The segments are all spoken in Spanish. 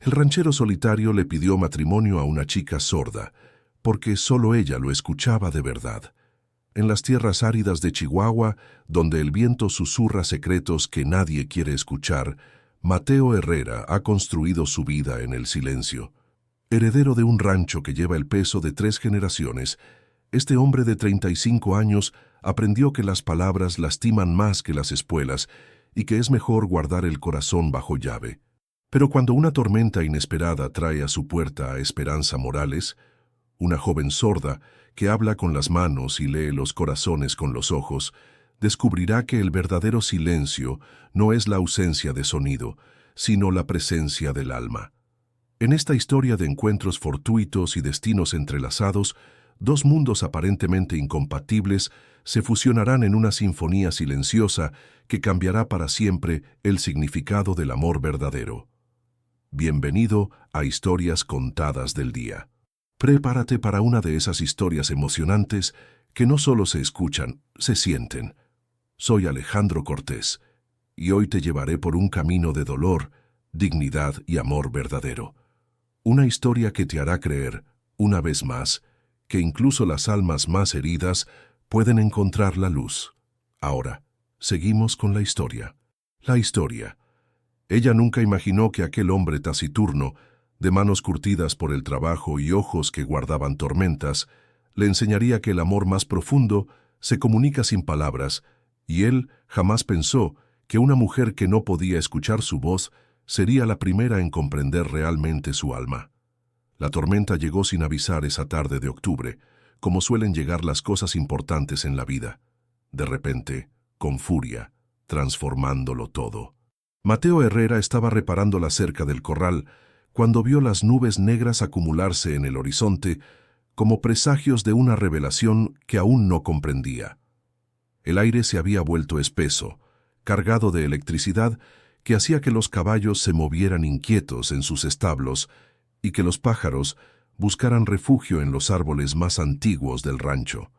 El ranchero solitario le pidió matrimonio a una chica sorda, porque solo ella lo escuchaba de verdad. En las tierras áridas de Chihuahua, donde el viento susurra secretos que nadie quiere escuchar, Mateo Herrera ha construido su vida en el silencio. Heredero de un rancho que lleva el peso de 3 generaciones, este hombre de 35 años aprendió que las palabras lastiman más que las espuelas y que es mejor guardar el corazón bajo llave. Pero cuando una tormenta inesperada trae a su puerta a Esperanza Morales, una joven sorda que habla con las manos y lee los corazones con los ojos, descubrirá que el verdadero silencio no es la ausencia de sonido, sino la presencia del alma. En esta historia de encuentros fortuitos y destinos entrelazados, 2 mundos aparentemente incompatibles se fusionarán en una sinfonía silenciosa que cambiará para siempre el significado del amor verdadero. Bienvenido a Historias Contadas del Día. Prepárate para una de esas historias emocionantes que no solo se escuchan, se sienten. Soy Alejandro Cortés, y hoy te llevaré por un camino de dolor, dignidad y amor verdadero. Una historia que te hará creer, una vez más, que incluso las almas más heridas pueden encontrar la luz. Ahora, seguimos con la historia. La historia. Ella nunca imaginó que aquel hombre taciturno, de manos curtidas por el trabajo y ojos que guardaban tormentas, le enseñaría que el amor más profundo se comunica sin palabras, y él jamás pensó que una mujer que no podía escuchar su voz sería la primera en comprender realmente su alma. La tormenta llegó sin avisar esa tarde de octubre, como suelen llegar las cosas importantes en la vida. De repente, con furia, transformándolo todo. Mateo Herrera estaba reparando la cerca del corral cuando vio las nubes negras acumularse en el horizonte como presagios de una revelación que aún no comprendía. El aire se había vuelto espeso, cargado de electricidad que hacía que los caballos se movieran inquietos en sus establos y que los pájaros buscaran refugio en los árboles más antiguos del rancho.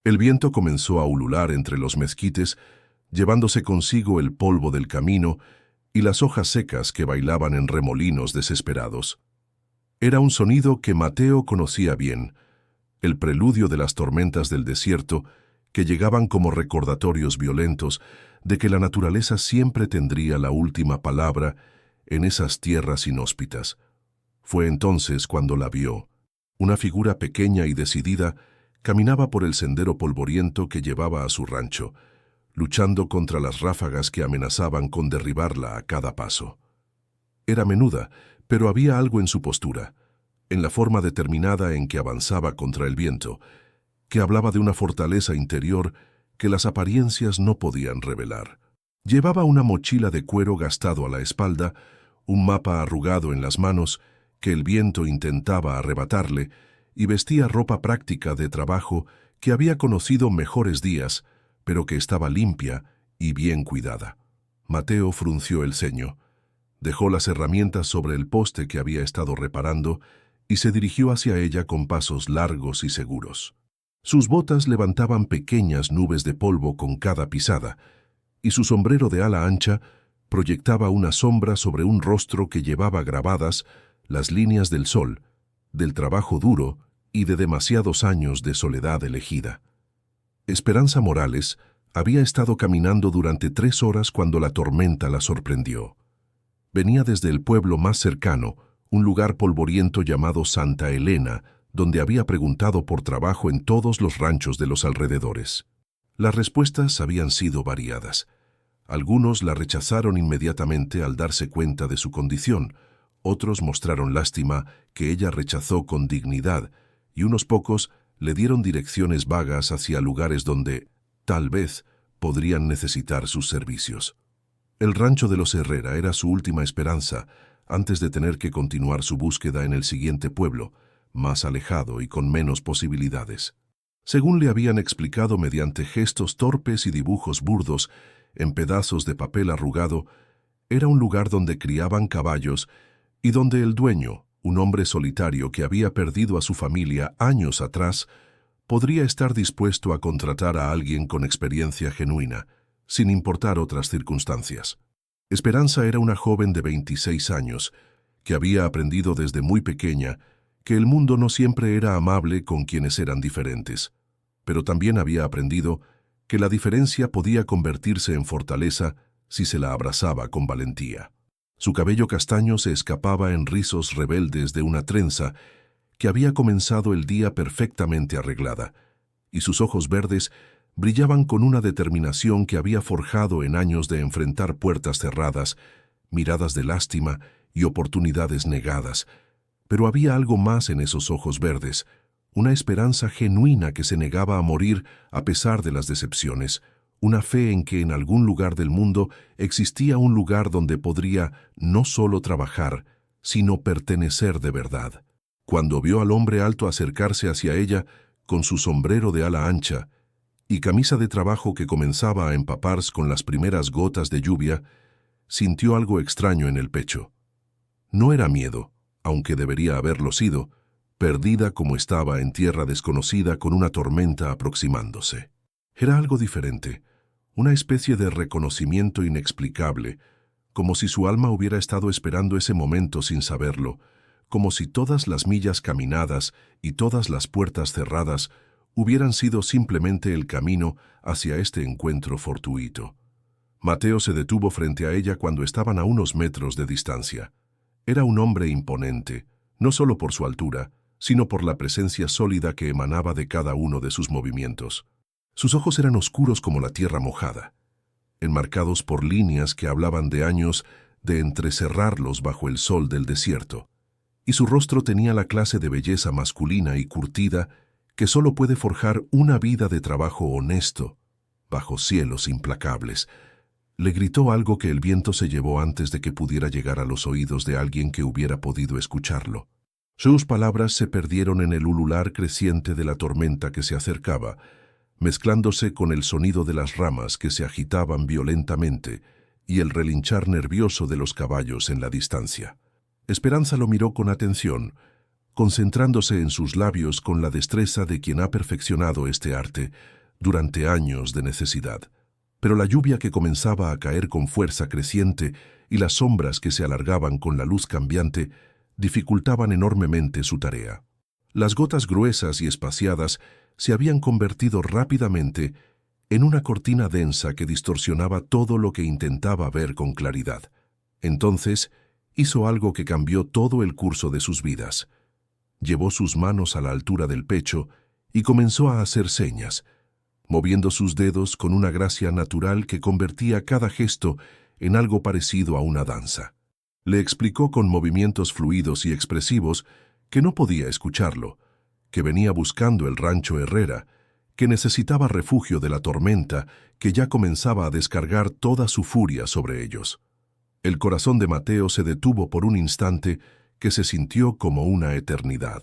El viento comenzó a ulular entre los mezquites, llevándose consigo el polvo del camino y las hojas secas que bailaban en remolinos desesperados. Era un sonido que Mateo conocía bien, el preludio de las tormentas del desierto que llegaban como recordatorios violentos de que la naturaleza siempre tendría la última palabra en esas tierras inhóspitas. Fue entonces cuando la vio. Una figura pequeña y decidida caminaba por el sendero polvoriento que llevaba a su rancho, luchando contra las ráfagas que amenazaban con derribarla a cada paso. Era menuda, pero había algo en su postura, en la forma determinada en que avanzaba contra el viento, que hablaba de una fortaleza interior que las apariencias no podían revelar. Llevaba una mochila de cuero gastado a la espalda, un mapa arrugado en las manos que el viento intentaba arrebatarle, y vestía ropa práctica de trabajo que había conocido mejores días, pero que estaba limpia y bien cuidada. Mateo frunció el ceño, dejó las herramientas sobre el poste que había estado reparando y se dirigió hacia ella con pasos largos y seguros. Sus botas levantaban pequeñas nubes de polvo con cada pisada, y su sombrero de ala ancha proyectaba una sombra sobre un rostro que llevaba grabadas las líneas del sol, del trabajo duro y de demasiados años de soledad elegida. Esperanza Morales había estado caminando durante 3 horas cuando la tormenta la sorprendió. Venía desde el pueblo más cercano, un lugar polvoriento llamado Santa Elena, donde había preguntado por trabajo en todos los ranchos de los alrededores. Las respuestas habían sido variadas. Algunos la rechazaron inmediatamente al darse cuenta de su condición, otros mostraron lástima que ella rechazó con dignidad, y unos pocos le dieron direcciones vagas hacia lugares donde, tal vez, podrían necesitar sus servicios. El rancho de los Herrera era su última esperanza antes de tener que continuar su búsqueda en el siguiente pueblo, más alejado y con menos posibilidades. Según le habían explicado mediante gestos torpes y dibujos burdos en pedazos de papel arrugado, era un lugar donde criaban caballos y donde el dueño, un hombre solitario que había perdido a su familia años atrás, podría estar dispuesto a contratar a alguien con experiencia genuina, sin importar otras circunstancias. Esperanza era una joven de 26 años, que había aprendido desde muy pequeña que el mundo no siempre era amable con quienes eran diferentes, pero también había aprendido que la diferencia podía convertirse en fortaleza si se la abrazaba con valentía. Su cabello castaño se escapaba en rizos rebeldes de una trenza que había comenzado el día perfectamente arreglada, y sus ojos verdes brillaban con una determinación que había forjado en años de enfrentar puertas cerradas, miradas de lástima y oportunidades negadas. Pero había algo más en esos ojos verdes, una esperanza genuina que se negaba a morir a pesar de las decepciones, una fe en que en algún lugar del mundo existía un lugar donde podría no solo trabajar, sino pertenecer de verdad. Cuando vio al hombre alto acercarse hacia ella, con su sombrero de ala ancha y camisa de trabajo que comenzaba a empaparse con las primeras gotas de lluvia, sintió algo extraño en el pecho. No era miedo, aunque debería haberlo sido, perdida como estaba en tierra desconocida con una tormenta aproximándose. Era algo diferente, una especie de reconocimiento inexplicable, como si su alma hubiera estado esperando ese momento sin saberlo, como si todas las millas caminadas y todas las puertas cerradas hubieran sido simplemente el camino hacia este encuentro fortuito. Mateo se detuvo frente a ella cuando estaban a unos metros de distancia. Era un hombre imponente, no solo por su altura, sino por la presencia sólida que emanaba de cada uno de sus movimientos. Sus ojos eran oscuros como la tierra mojada, enmarcados por líneas que hablaban de años de entrecerrarlos bajo el sol del desierto, y su rostro tenía la clase de belleza masculina y curtida que solo puede forjar una vida de trabajo honesto, bajo cielos implacables. Le gritó algo que el viento se llevó antes de que pudiera llegar a los oídos de alguien que hubiera podido escucharlo. Sus palabras se perdieron en el ulular creciente de la tormenta que se acercaba, mezclándose con el sonido de las ramas que se agitaban violentamente y el relinchar nervioso de los caballos en la distancia. Esperanza lo miró con atención, concentrándose en sus labios con la destreza de quien ha perfeccionado este arte durante años de necesidad. Pero la lluvia que comenzaba a caer con fuerza creciente y las sombras que se alargaban con la luz cambiante dificultaban enormemente su tarea. Las gotas gruesas y espaciadas se habían convertido rápidamente en una cortina densa que distorsionaba todo lo que intentaba ver con claridad. Entonces, hizo algo que cambió todo el curso de sus vidas. Llevó sus manos a la altura del pecho y comenzó a hacer señas, moviendo sus dedos con una gracia natural que convertía cada gesto en algo parecido a una danza. Le explicó con movimientos fluidos y expresivos que no podía escucharlo, que venía buscando el rancho Herrera, que necesitaba refugio de la tormenta que ya comenzaba a descargar toda su furia sobre ellos. El corazón de Mateo se detuvo por un instante que se sintió como una eternidad.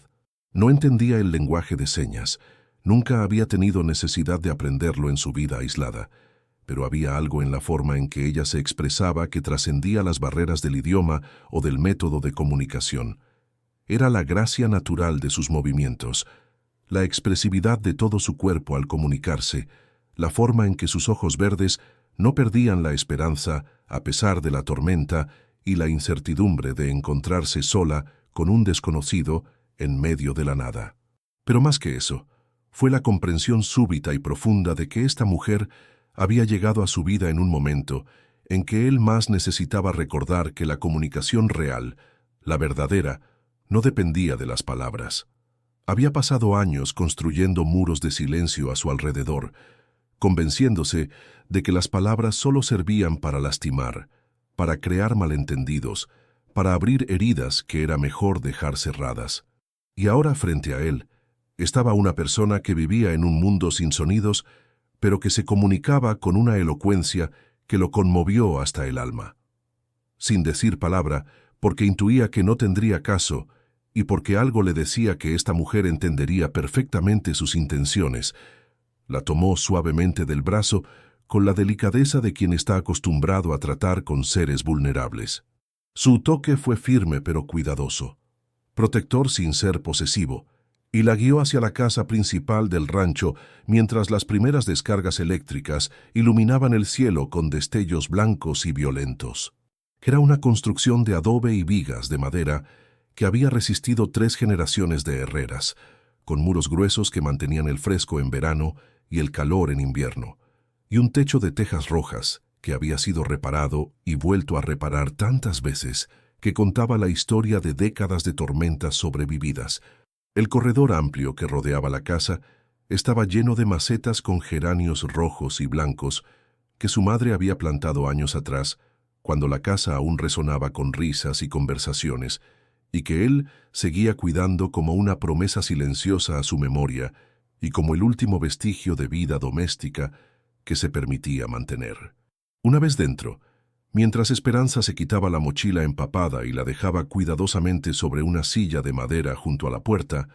No entendía el lenguaje de señas, nunca había tenido necesidad de aprenderlo en su vida aislada, pero había algo en la forma en que ella se expresaba que trascendía las barreras del idioma o del método de comunicación. Era la gracia natural de sus movimientos, la expresividad de todo su cuerpo al comunicarse, la forma en que sus ojos verdes no perdían la esperanza a pesar de la tormenta y la incertidumbre de encontrarse sola con un desconocido en medio de la nada. Pero más que eso, fue la comprensión súbita y profunda de que esta mujer había llegado a su vida en un momento en que él más necesitaba recordar que la comunicación real, la verdadera, no dependía de las palabras. Había pasado años construyendo muros de silencio a su alrededor, convenciéndose de que las palabras solo servían para lastimar, para crear malentendidos, para abrir heridas que era mejor dejar cerradas. Y ahora frente a él estaba una persona que vivía en un mundo sin sonidos, pero que se comunicaba con una elocuencia que lo conmovió hasta el alma. Sin decir palabra, porque intuía que no tendría caso, y porque algo le decía que esta mujer entendería perfectamente sus intenciones, la tomó suavemente del brazo con la delicadeza de quien está acostumbrado a tratar con seres vulnerables. Su toque fue firme pero cuidadoso, protector sin ser posesivo, y la guió hacia la casa principal del rancho mientras las primeras descargas eléctricas iluminaban el cielo con destellos blancos y violentos. Era una construcción de adobe y vigas de madera que había resistido 3 generaciones de herreras, con muros gruesos que mantenían el fresco en verano y el calor en invierno, y un techo de tejas rojas que había sido reparado y vuelto a reparar tantas veces que contaba la historia de décadas de tormentas sobrevividas. El corredor amplio que rodeaba la casa estaba lleno de macetas con geranios rojos y blancos que su madre había plantado años atrás, cuando la casa aún resonaba con risas y conversaciones, y que él seguía cuidando como una promesa silenciosa a su memoria y como el último vestigio de vida doméstica que se permitía mantener. Una vez dentro, mientras Esperanza se quitaba la mochila empapada y la dejaba cuidadosamente sobre una silla de madera junto a la puerta,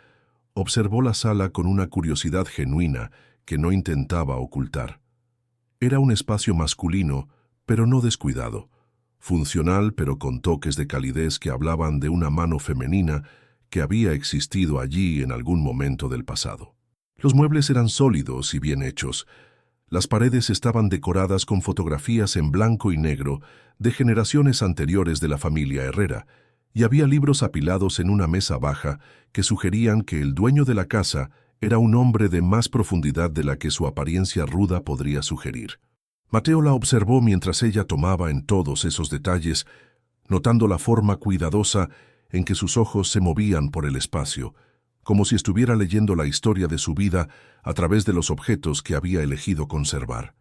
observó la sala con una curiosidad genuina que no intentaba ocultar. Era un espacio masculino, pero no descuidado, funcional pero con toques de calidez que hablaban de una mano femenina que había existido allí en algún momento del pasado. Los muebles eran sólidos y bien hechos. Las paredes estaban decoradas con fotografías en blanco y negro de generaciones anteriores de la familia Herrera, y había libros apilados en una mesa baja que sugerían que el dueño de la casa era un hombre de más profundidad de la que su apariencia ruda podría sugerir. Mateo la observó mientras ella tomaba en todos esos detalles, notando la forma cuidadosa en que sus ojos se movían por el espacio, como si estuviera leyendo la historia de su vida a través de los objetos que había elegido conservar.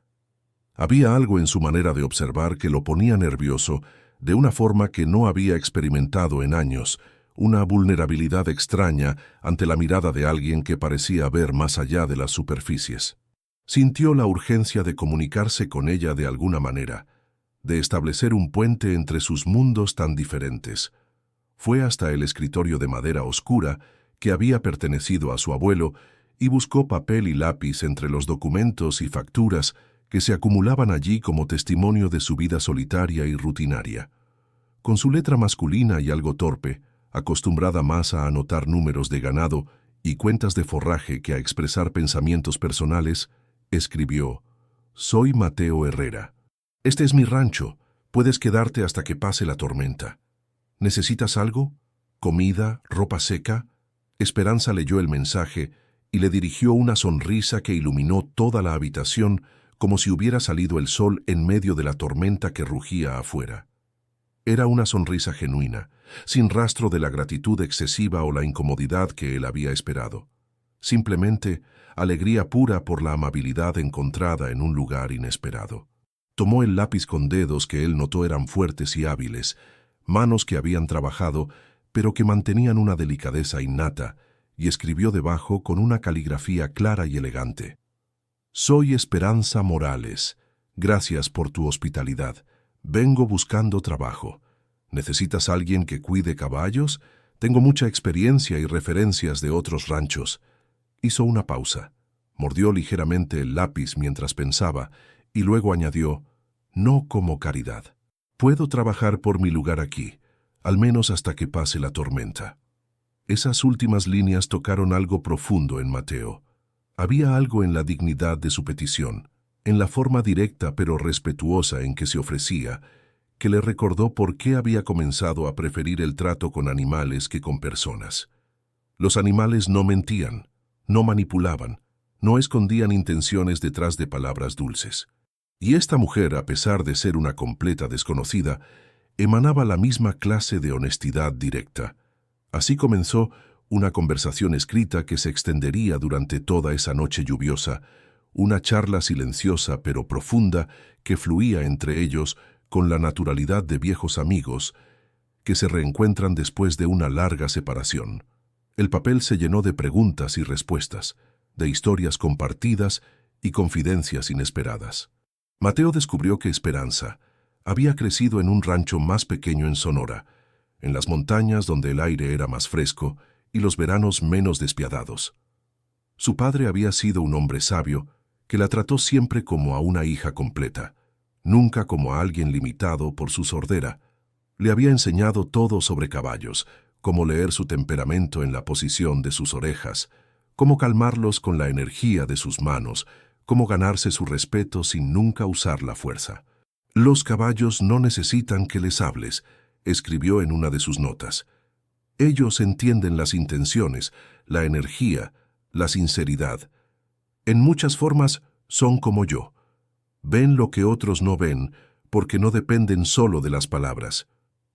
Había algo en su manera de observar que lo ponía nervioso, de una forma que no había experimentado en años, una vulnerabilidad extraña ante la mirada de alguien que parecía ver más allá de las superficies. Sintió la urgencia de comunicarse con ella de alguna manera, de establecer un puente entre sus mundos tan diferentes. Fue hasta el escritorio de madera oscura que había pertenecido a su abuelo y buscó papel y lápiz entre los documentos y facturas que se acumulaban allí como testimonio de su vida solitaria y rutinaria. Con su letra masculina y algo torpe, acostumbrada más a anotar números de ganado y cuentas de forraje que a expresar pensamientos personales, escribió: «Soy Mateo Herrera. Este es mi rancho. Puedes quedarte hasta que pase la tormenta. ¿Necesitas algo? ¿Comida? ¿Ropa seca?». Esperanza leyó el mensaje y le dirigió una sonrisa que iluminó toda la habitación como si hubiera salido el sol en medio de la tormenta que rugía afuera. Era una sonrisa genuina, sin rastro de la gratitud excesiva o la incomodidad que él había esperado. Simplemente alegría pura por la amabilidad encontrada en un lugar inesperado. Tomó el lápiz con dedos que él notó eran fuertes y hábiles, manos que habían trabajado, pero que mantenían una delicadeza innata, y escribió debajo con una caligrafía clara y elegante: «Soy Esperanza Morales. Gracias por tu hospitalidad. Vengo buscando trabajo. ¿Necesitas alguien que cuide caballos? Tengo mucha experiencia y referencias de otros ranchos». Hizo una pausa, mordió ligeramente el lápiz mientras pensaba, y luego añadió: «No como caridad. Puedo trabajar por mi lugar aquí, al menos hasta que pase la tormenta». Esas últimas líneas tocaron algo profundo en Mateo. Había algo en la dignidad de su petición, en la forma directa pero respetuosa en que se ofrecía, que le recordó por qué había comenzado a preferir el trato con animales que con personas. Los animales no mentían, no manipulaban, no escondían intenciones detrás de palabras dulces. Y esta mujer, a pesar de ser una completa desconocida, emanaba la misma clase de honestidad directa. Así comenzó una conversación escrita que se extendería durante toda esa noche lluviosa, una charla silenciosa pero profunda que fluía entre ellos con la naturalidad de viejos amigos que se reencuentran después de una larga separación. El papel se llenó de preguntas y respuestas, de historias compartidas y confidencias inesperadas. Mateo descubrió que Esperanza había crecido en un rancho más pequeño en Sonora, en las montañas donde el aire era más fresco y los veranos menos despiadados. Su padre había sido un hombre sabio que la trató siempre como a una hija completa, nunca como a alguien limitado por su sordera. Le había enseñado todo sobre caballos, cómo leer su temperamento en la posición de sus orejas, cómo calmarlos con la energía de sus manos, cómo ganarse su respeto sin nunca usar la fuerza. Los caballos no necesitan que les hables, escribió en una de sus notas. Ellos entienden las intenciones, la energía, la sinceridad. En muchas formas son como yo. Ven lo que otros no ven, porque no dependen solo de las palabras.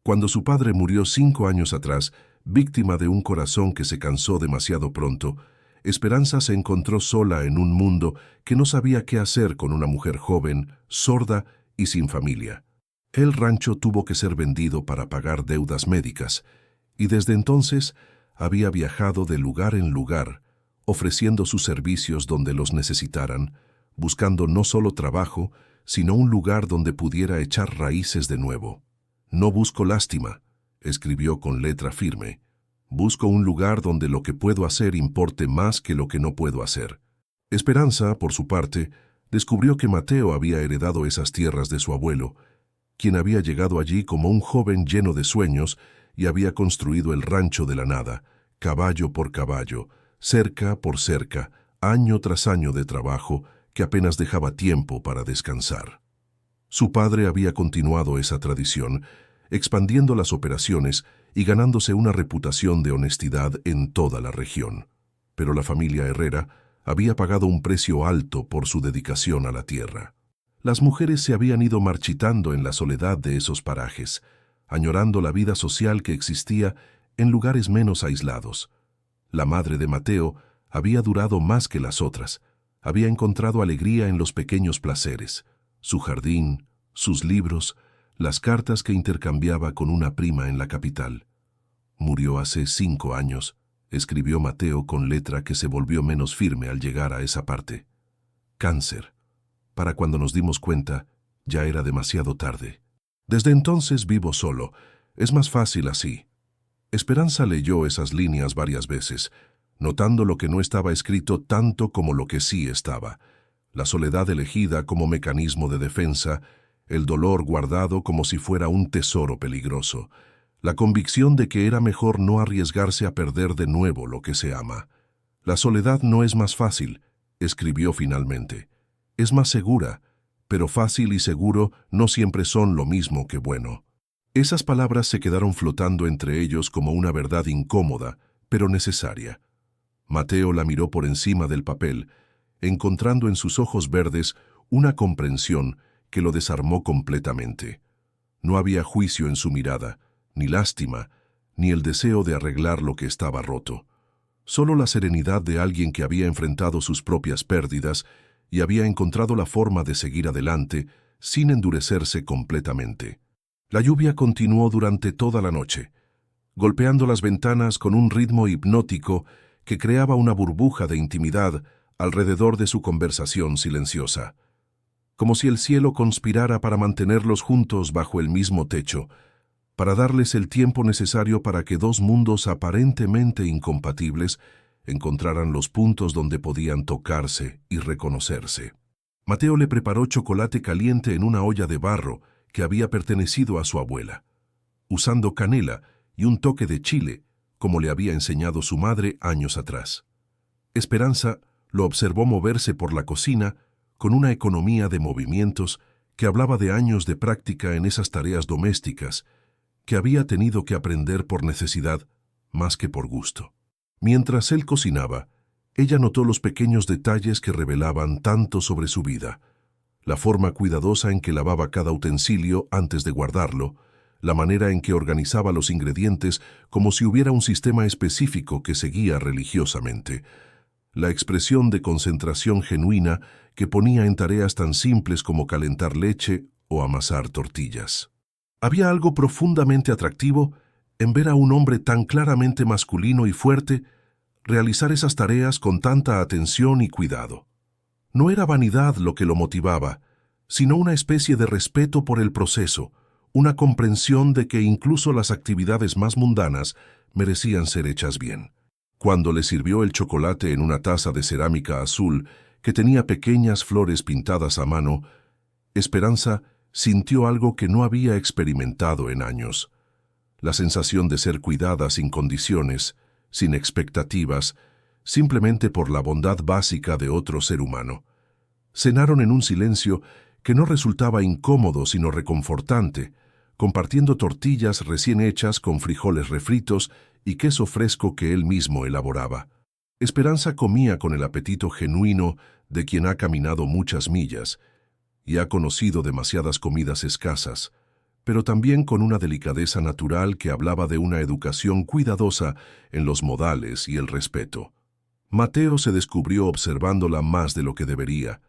Cuando su padre murió 5 años atrás, víctima de un corazón que se cansó demasiado pronto, Esperanza se encontró sola en un mundo que no sabía qué hacer con una mujer joven, sorda y sin familia. El rancho tuvo que ser vendido para pagar deudas médicas, y desde entonces había viajado de lugar en lugar, ofreciendo sus servicios donde los necesitaran, buscando no solo trabajo, sino un lugar donde pudiera echar raíces de nuevo. No busco lástima, escribió con letra firme. Busco un lugar donde lo que puedo hacer importe más que lo que no puedo hacer. Esperanza, por su parte, descubrió que Mateo había heredado esas tierras de su abuelo, quien había llegado allí como un joven lleno de sueños y había construido el rancho de la nada, caballo por caballo, cerca por cerca, año tras año de trabajo que apenas dejaba tiempo para descansar. Su padre había continuado esa tradición, expandiendo las operaciones y ganándose una reputación de honestidad en toda la región. Pero la familia Herrera había pagado un precio alto por su dedicación a la tierra. Las mujeres se habían ido marchitando en la soledad de esos parajes, añorando la vida social que existía en lugares menos aislados. La madre de Mateo había durado más que las otras, había encontrado alegría en los pequeños placeres, su jardín, sus libros, las cartas que intercambiaba con una prima en la capital. Murió hace 5 años, escribió Mateo con letra que se volvió menos firme al llegar a esa parte. Cáncer. Para cuando nos dimos cuenta, ya era demasiado tarde. Desde entonces vivo solo. Es más fácil así. Esperanza leyó esas líneas varias veces, notando lo que no estaba escrito tanto como lo que sí estaba. La soledad elegida como mecanismo de defensa, el dolor guardado como si fuera un tesoro peligroso, la convicción de que era mejor no arriesgarse a perder de nuevo lo que se ama. La soledad no es más fácil, escribió finalmente. Es más segura, pero fácil y seguro no siempre son lo mismo que bueno. Esas palabras se quedaron flotando entre ellos como una verdad incómoda, pero necesaria. Mateo la miró por encima del papel, encontrando en sus ojos verdes una comprensión que lo desarmó completamente. No había juicio en su mirada, ni lástima, ni el deseo de arreglar lo que estaba roto. Solo la serenidad de alguien que había enfrentado sus propias pérdidas y había encontrado la forma de seguir adelante sin endurecerse completamente. La lluvia continuó durante toda la noche, golpeando las ventanas con un ritmo hipnótico que creaba una burbuja de intimidad alrededor de su conversación silenciosa. Como si el cielo conspirara para mantenerlos juntos bajo el mismo techo, para darles el tiempo necesario para que dos mundos aparentemente incompatibles encontraran los puntos donde podían tocarse y reconocerse. Mateo le preparó chocolate caliente en una olla de barro que había pertenecido a su abuela, usando canela y un toque de chile, como le había enseñado su madre años atrás. Esperanza lo observó moverse por la cocina con una economía de movimientos que hablaba de años de práctica en esas tareas domésticas que había tenido que aprender por necesidad más que por gusto. Mientras él cocinaba, ella notó los pequeños detalles que revelaban tanto sobre su vida: la forma cuidadosa en que lavaba cada utensilio antes de guardarlo, la manera en que organizaba los ingredientes como si hubiera un sistema específico que seguía religiosamente, la expresión de concentración genuina que ponía en tareas tan simples como calentar leche o amasar tortillas. Había algo profundamente atractivo en ver a un hombre tan claramente masculino y fuerte realizar esas tareas con tanta atención y cuidado. No era vanidad lo que lo motivaba, sino una especie de respeto por el proceso, una comprensión de que incluso las actividades más mundanas merecían ser hechas bien. Cuando le sirvió el chocolate en una taza de cerámica azul que tenía pequeñas flores pintadas a mano, Esperanza sintió algo que no había experimentado en años: la sensación de ser cuidada sin condiciones, sin expectativas, simplemente por la bondad básica de otro ser humano. Cenaron en un silencio que no resultaba incómodo sino reconfortante, compartiendo tortillas recién hechas con frijoles refritos y queso fresco que él mismo elaboraba. Esperanza comía con el apetito genuino de quien ha caminado muchas millas y ha conocido demasiadas comidas escasas, pero también con una delicadeza natural que hablaba de una educación cuidadosa en los modales y el respeto. Mateo se descubrió observándola más de lo que debería,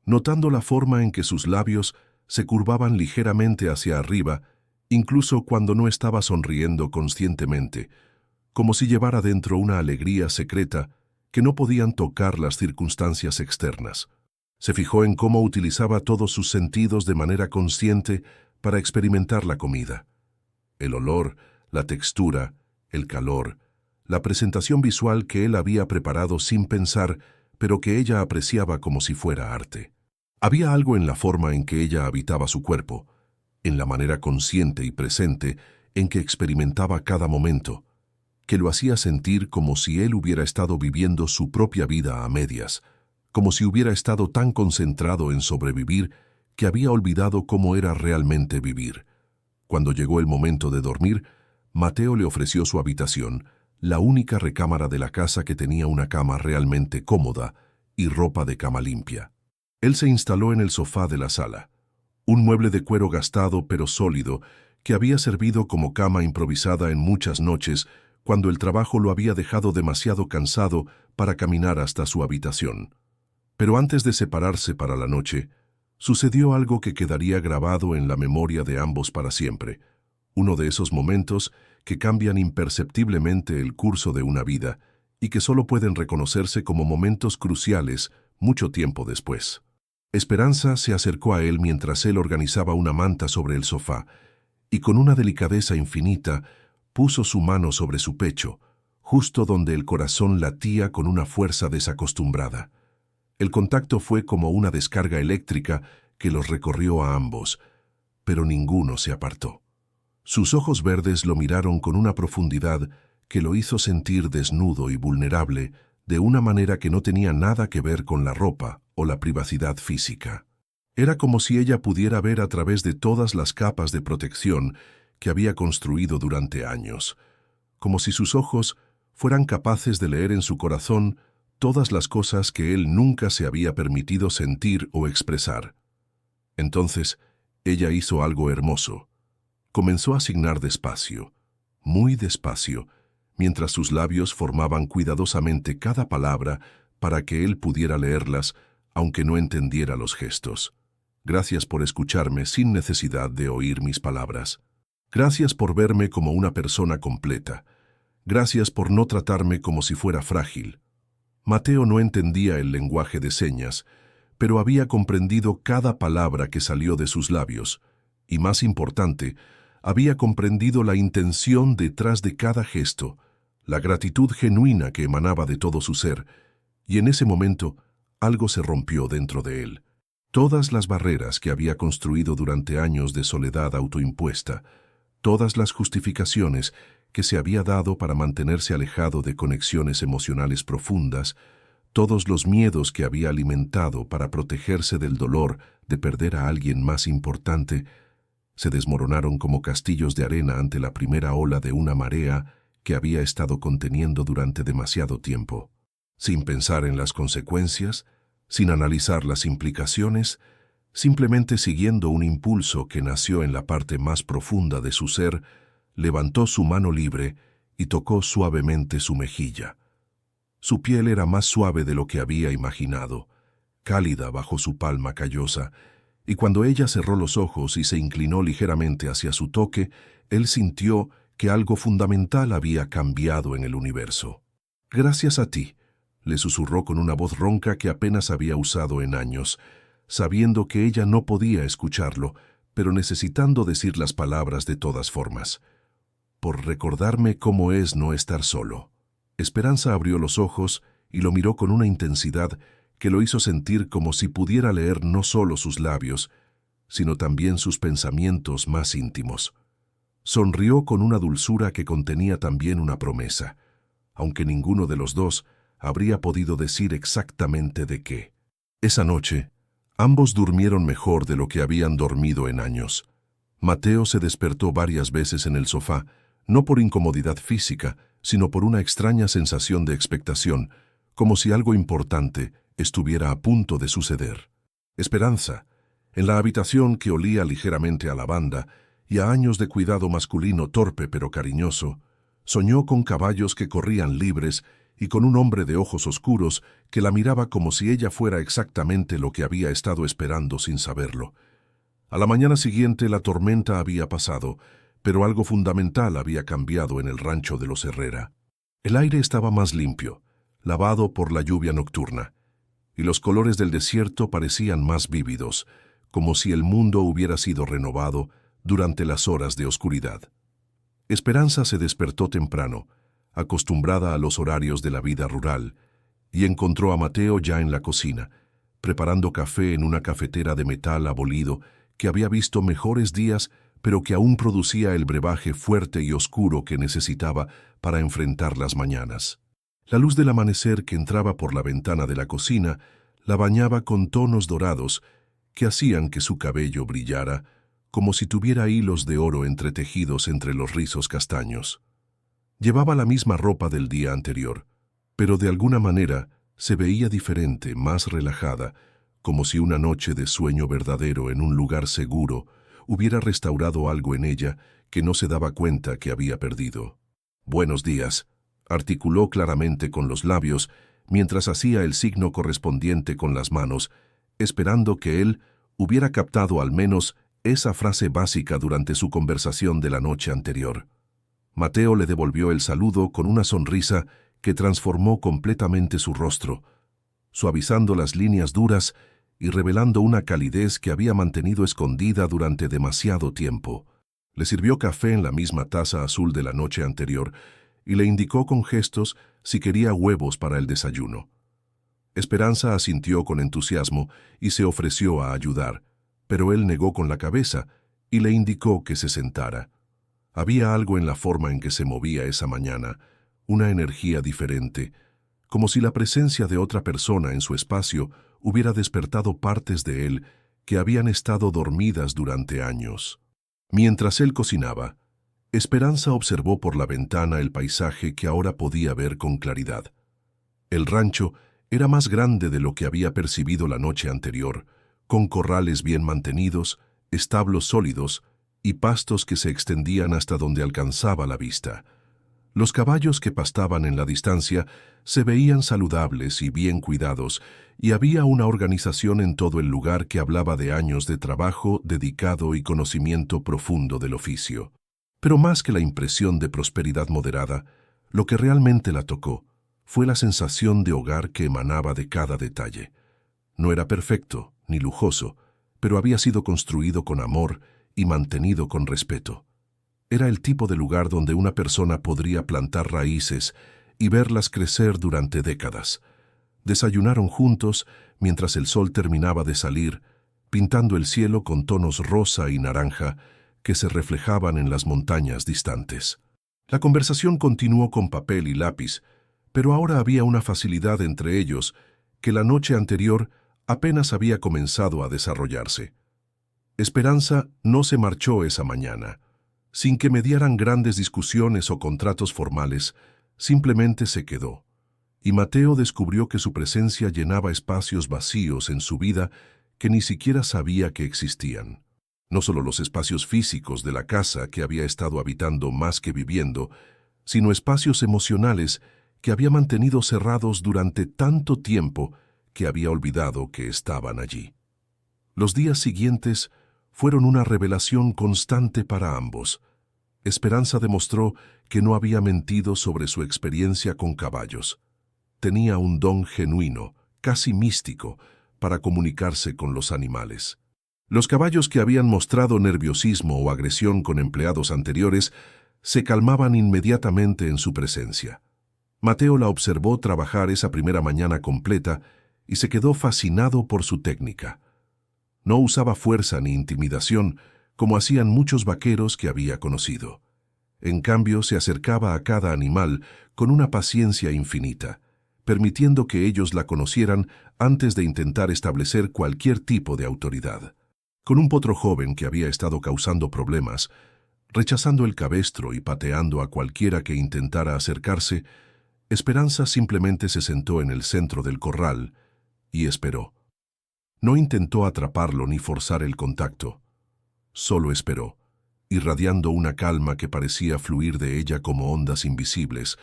notando la forma en que sus labios se curvaban ligeramente hacia arriba, incluso cuando no estaba sonriendo conscientemente, como si llevara dentro una alegría secreta que no podían tocar las circunstancias externas. Se fijó en cómo utilizaba todos sus sentidos de manera consciente para experimentar la comida. El olor, la textura, el calor, la presentación visual que él había preparado sin pensar, pero que ella apreciaba como si fuera arte. Había algo en la forma en que ella habitaba su cuerpo, en la manera consciente y presente en que experimentaba cada momento, que lo hacía sentir como si él hubiera estado viviendo su propia vida a medias, como si hubiera estado tan concentrado en sobrevivir que había olvidado cómo era realmente vivir. Cuando llegó el momento de dormir, Mateo le ofreció su habitación, la única recámara de la casa que tenía una cama realmente cómoda y ropa de cama limpia. Él se instaló en el sofá de la sala, un mueble de cuero gastado pero sólido que había servido como cama improvisada en muchas noches cuando el trabajo lo había dejado demasiado cansado para caminar hasta su habitación. Pero antes de separarse para la noche, sucedió algo que quedaría grabado en la memoria de ambos para siempre, uno de esos momentos que cambian imperceptiblemente el curso de una vida y que solo pueden reconocerse como momentos cruciales mucho tiempo después. Esperanza se acercó a él mientras él organizaba una manta sobre el sofá y con una delicadeza infinita puso su mano sobre su pecho, justo donde el corazón latía con una fuerza desacostumbrada. El contacto fue como una descarga eléctrica que los recorrió a ambos, pero ninguno se apartó. Sus ojos verdes lo miraron con una profundidad que lo hizo sentir desnudo y vulnerable de una manera que no tenía nada que ver con la ropa o la privacidad física. Era como si ella pudiera ver a través de todas las capas de protección que había construido durante años, como si sus ojos fueran capaces de leer en su corazón todas las cosas que él nunca se había permitido sentir o expresar. Entonces, ella hizo algo hermoso. Comenzó a asignar despacio, muy despacio, mientras sus labios formaban cuidadosamente cada palabra para que él pudiera leerlas, aunque no entendiera los gestos. Gracias por escucharme sin necesidad de oír mis palabras. Gracias por verme como una persona completa. Gracias por no tratarme como si fuera frágil. Mateo no entendía el lenguaje de señas, pero había comprendido cada palabra que salió de sus labios, y más importante, había comprendido la intención detrás de cada gesto, la gratitud genuina que emanaba de todo su ser, y en ese momento algo se rompió dentro de él. Todas las barreras que había construido durante años de soledad autoimpuesta, todas las justificaciones que se había dado para mantenerse alejado de conexiones emocionales profundas, todos los miedos que había alimentado para protegerse del dolor de perder a alguien más importante, se desmoronaron como castillos de arena ante la primera ola de una marea que había estado conteniendo durante demasiado tiempo. Sin pensar en las consecuencias, sin analizar las implicaciones, simplemente siguiendo un impulso que nació en la parte más profunda de su ser, levantó su mano libre y tocó suavemente su mejilla. Su piel era más suave de lo que había imaginado, cálida bajo su palma callosa, y cuando ella cerró los ojos y se inclinó ligeramente hacia su toque, él sintió que algo fundamental había cambiado en el universo. «Gracias a ti», le susurró con una voz ronca que apenas había usado en años, sabiendo que ella no podía escucharlo, pero necesitando decir las palabras de todas formas. «Por recordarme cómo es no estar solo». Esperanza abrió los ojos y lo miró con una intensidad que lo hizo sentir como si pudiera leer no solo sus labios, sino también sus pensamientos más íntimos. Sonrió con una dulzura que contenía también una promesa, aunque ninguno de los dos habría podido decir exactamente de qué. Esa noche, Ambos durmieron mejor de lo que habían dormido en años. Mateo se despertó varias veces en el sofá, no por incomodidad física, sino por una extraña sensación de expectación, como si algo importante estuviera a punto de suceder. Esperanza, en la habitación que olía ligeramente a lavanda y a años de cuidado masculino torpe pero cariñoso, soñó con caballos que corrían libres y con un hombre de ojos oscuros que la miraba como si ella fuera exactamente lo que había estado esperando sin saberlo. A la mañana siguiente la tormenta había pasado, pero algo fundamental había cambiado en el rancho de los Herrera. El aire estaba más limpio, lavado por la lluvia nocturna, y los colores del desierto parecían más vívidos, como si el mundo hubiera sido renovado durante las horas de oscuridad. Esperanza se despertó temprano, acostumbrada a los horarios de la vida rural, y encontró a Mateo ya en la cocina, preparando café en una cafetera de metal abolido que había visto mejores días, pero que aún producía el brebaje fuerte y oscuro que necesitaba para enfrentar las mañanas. La luz del amanecer que entraba por la ventana de la cocina la bañaba con tonos dorados que hacían que su cabello brillara como si tuviera hilos de oro entretejidos entre los rizos castaños. Llevaba la misma ropa del día anterior, pero de alguna manera se veía diferente, más relajada, como si una noche de sueño verdadero en un lugar seguro hubiera restaurado algo en ella que no se daba cuenta que había perdido. «Buenos días», articuló claramente con los labios, mientras hacía el signo correspondiente con las manos, esperando que él hubiera captado al menos esa frase básica durante su conversación de la noche anterior. Mateo le devolvió el saludo con una sonrisa que transformó completamente su rostro, suavizando las líneas duras y revelando una calidez que había mantenido escondida durante demasiado tiempo. Le sirvió café en la misma taza azul de la noche anterior y le indicó con gestos si quería huevos para el desayuno. Esperanza asintió con entusiasmo y se ofreció a ayudar, pero él negó con la cabeza y le indicó que se sentara. Había algo en la forma en que se movía esa mañana, una energía diferente, como si la presencia de otra persona en su espacio hubiera despertado partes de él que habían estado dormidas durante años. Mientras él cocinaba, Esperanza observó por la ventana el paisaje que ahora podía ver con claridad. El rancho era más grande de lo que había percibido la noche anterior, con corrales bien mantenidos, establos sólidos y pastos que se extendían hasta donde alcanzaba la vista. Los caballos que pastaban en la distancia se veían saludables y bien cuidados, y había una organización en todo el lugar que hablaba de años de trabajo dedicado y conocimiento profundo del oficio. Pero más que la impresión de prosperidad moderada, lo que realmente la tocó fue la sensación de hogar que emanaba de cada detalle. No era perfecto ni lujoso, pero había sido construido con amor y mantenido con respeto. Era el tipo de lugar donde una persona podría plantar raíces y verlas crecer durante décadas. Desayunaron juntos mientras el sol terminaba de salir, pintando el cielo con tonos rosa y naranja que se reflejaban en las montañas distantes. La conversación continuó con papel y lápiz, pero ahora había una facilidad entre ellos que la noche anterior apenas había comenzado a desarrollarse. Esperanza no se marchó esa mañana. Sin que mediaran grandes discusiones o contratos formales, simplemente se quedó. Y Mateo descubrió que su presencia llenaba espacios vacíos en su vida que ni siquiera sabía que existían. No solo los espacios físicos de la casa que había estado habitando más que viviendo, sino espacios emocionales que había mantenido cerrados durante tanto tiempo que había olvidado que estaban allí. Los días siguientes fueron una revelación constante para ambos. Esperanza demostró que no había mentido sobre su experiencia con caballos. Tenía un don genuino, casi místico, para comunicarse con los animales. Los caballos que habían mostrado nerviosismo o agresión con empleados anteriores se calmaban inmediatamente en su presencia. Mateo la observó trabajar esa primera mañana completa y se quedó fascinado por su técnica. No usaba fuerza ni intimidación, como hacían muchos vaqueros que había conocido. En cambio, se acercaba a cada animal con una paciencia infinita, permitiendo que ellos la conocieran antes de intentar establecer cualquier tipo de autoridad. Con un potro joven que había estado causando problemas, rechazando el cabestro y pateando a cualquiera que intentara acercarse, Esperanza simplemente se sentó en el centro del corral y esperó. No intentó atraparlo ni forzar el contacto. Solo esperó, irradiando una calma que parecía fluir de ella como ondas invisibles.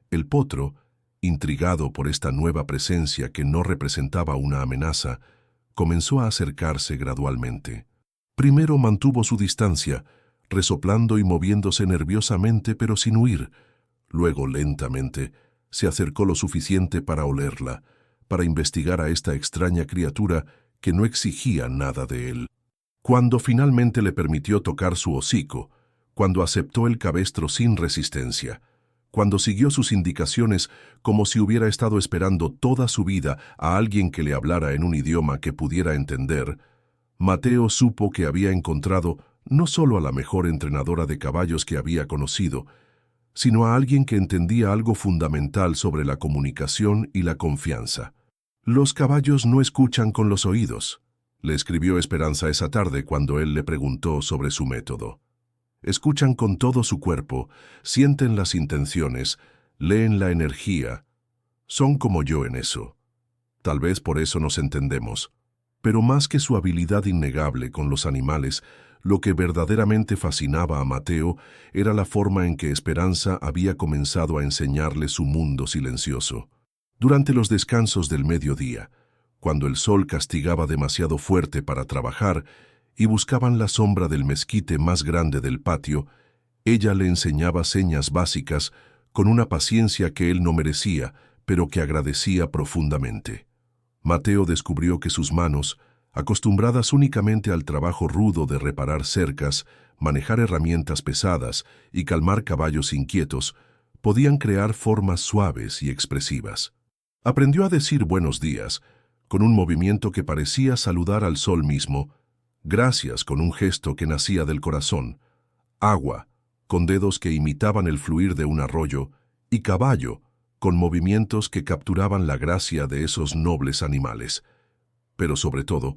El potro, intrigado por esta nueva presencia que no representaba una amenaza, comenzó a acercarse gradualmente. Primero mantuvo su distancia, resoplando y moviéndose nerviosamente pero sin huir. Luego, lentamente, se acercó lo suficiente para olerla, para investigar a esta extraña criatura que no exigía nada de él. Cuando finalmente le permitió tocar su hocico, cuando aceptó el cabestro sin resistencia, cuando siguió sus indicaciones como si hubiera estado esperando toda su vida a alguien que le hablara en un idioma que pudiera entender, Mateo supo que había encontrado no solo a la mejor entrenadora de caballos que había conocido, sino a alguien que entendía algo fundamental sobre la comunicación y la confianza. «Los caballos no escuchan con los oídos», le escribió Esperanza esa tarde cuando él le preguntó sobre su método. «Escuchan con todo su cuerpo, sienten las intenciones, leen la energía. Son como yo en eso. Tal vez por eso nos entendemos. Pero más que su habilidad innegable con los animales, lo que verdaderamente fascinaba a Mateo era la forma en que Esperanza había comenzado a enseñarle su mundo silencioso. Durante los descansos del mediodía, cuando el sol castigaba demasiado fuerte para trabajar y buscaban la sombra del mezquite más grande del patio, ella le enseñaba señas básicas con una paciencia que él no merecía, pero que agradecía profundamente. Mateo descubrió que sus manos, acostumbradas únicamente al trabajo rudo de reparar cercas, manejar herramientas pesadas y calmar caballos inquietos, podían crear formas suaves y expresivas. Aprendió a decir buenos días, con un movimiento que parecía saludar al sol mismo, gracias con un gesto que nacía del corazón, agua, con dedos que imitaban el fluir de un arroyo, y caballo, con movimientos que capturaban la gracia de esos nobles animales. Pero sobre todo,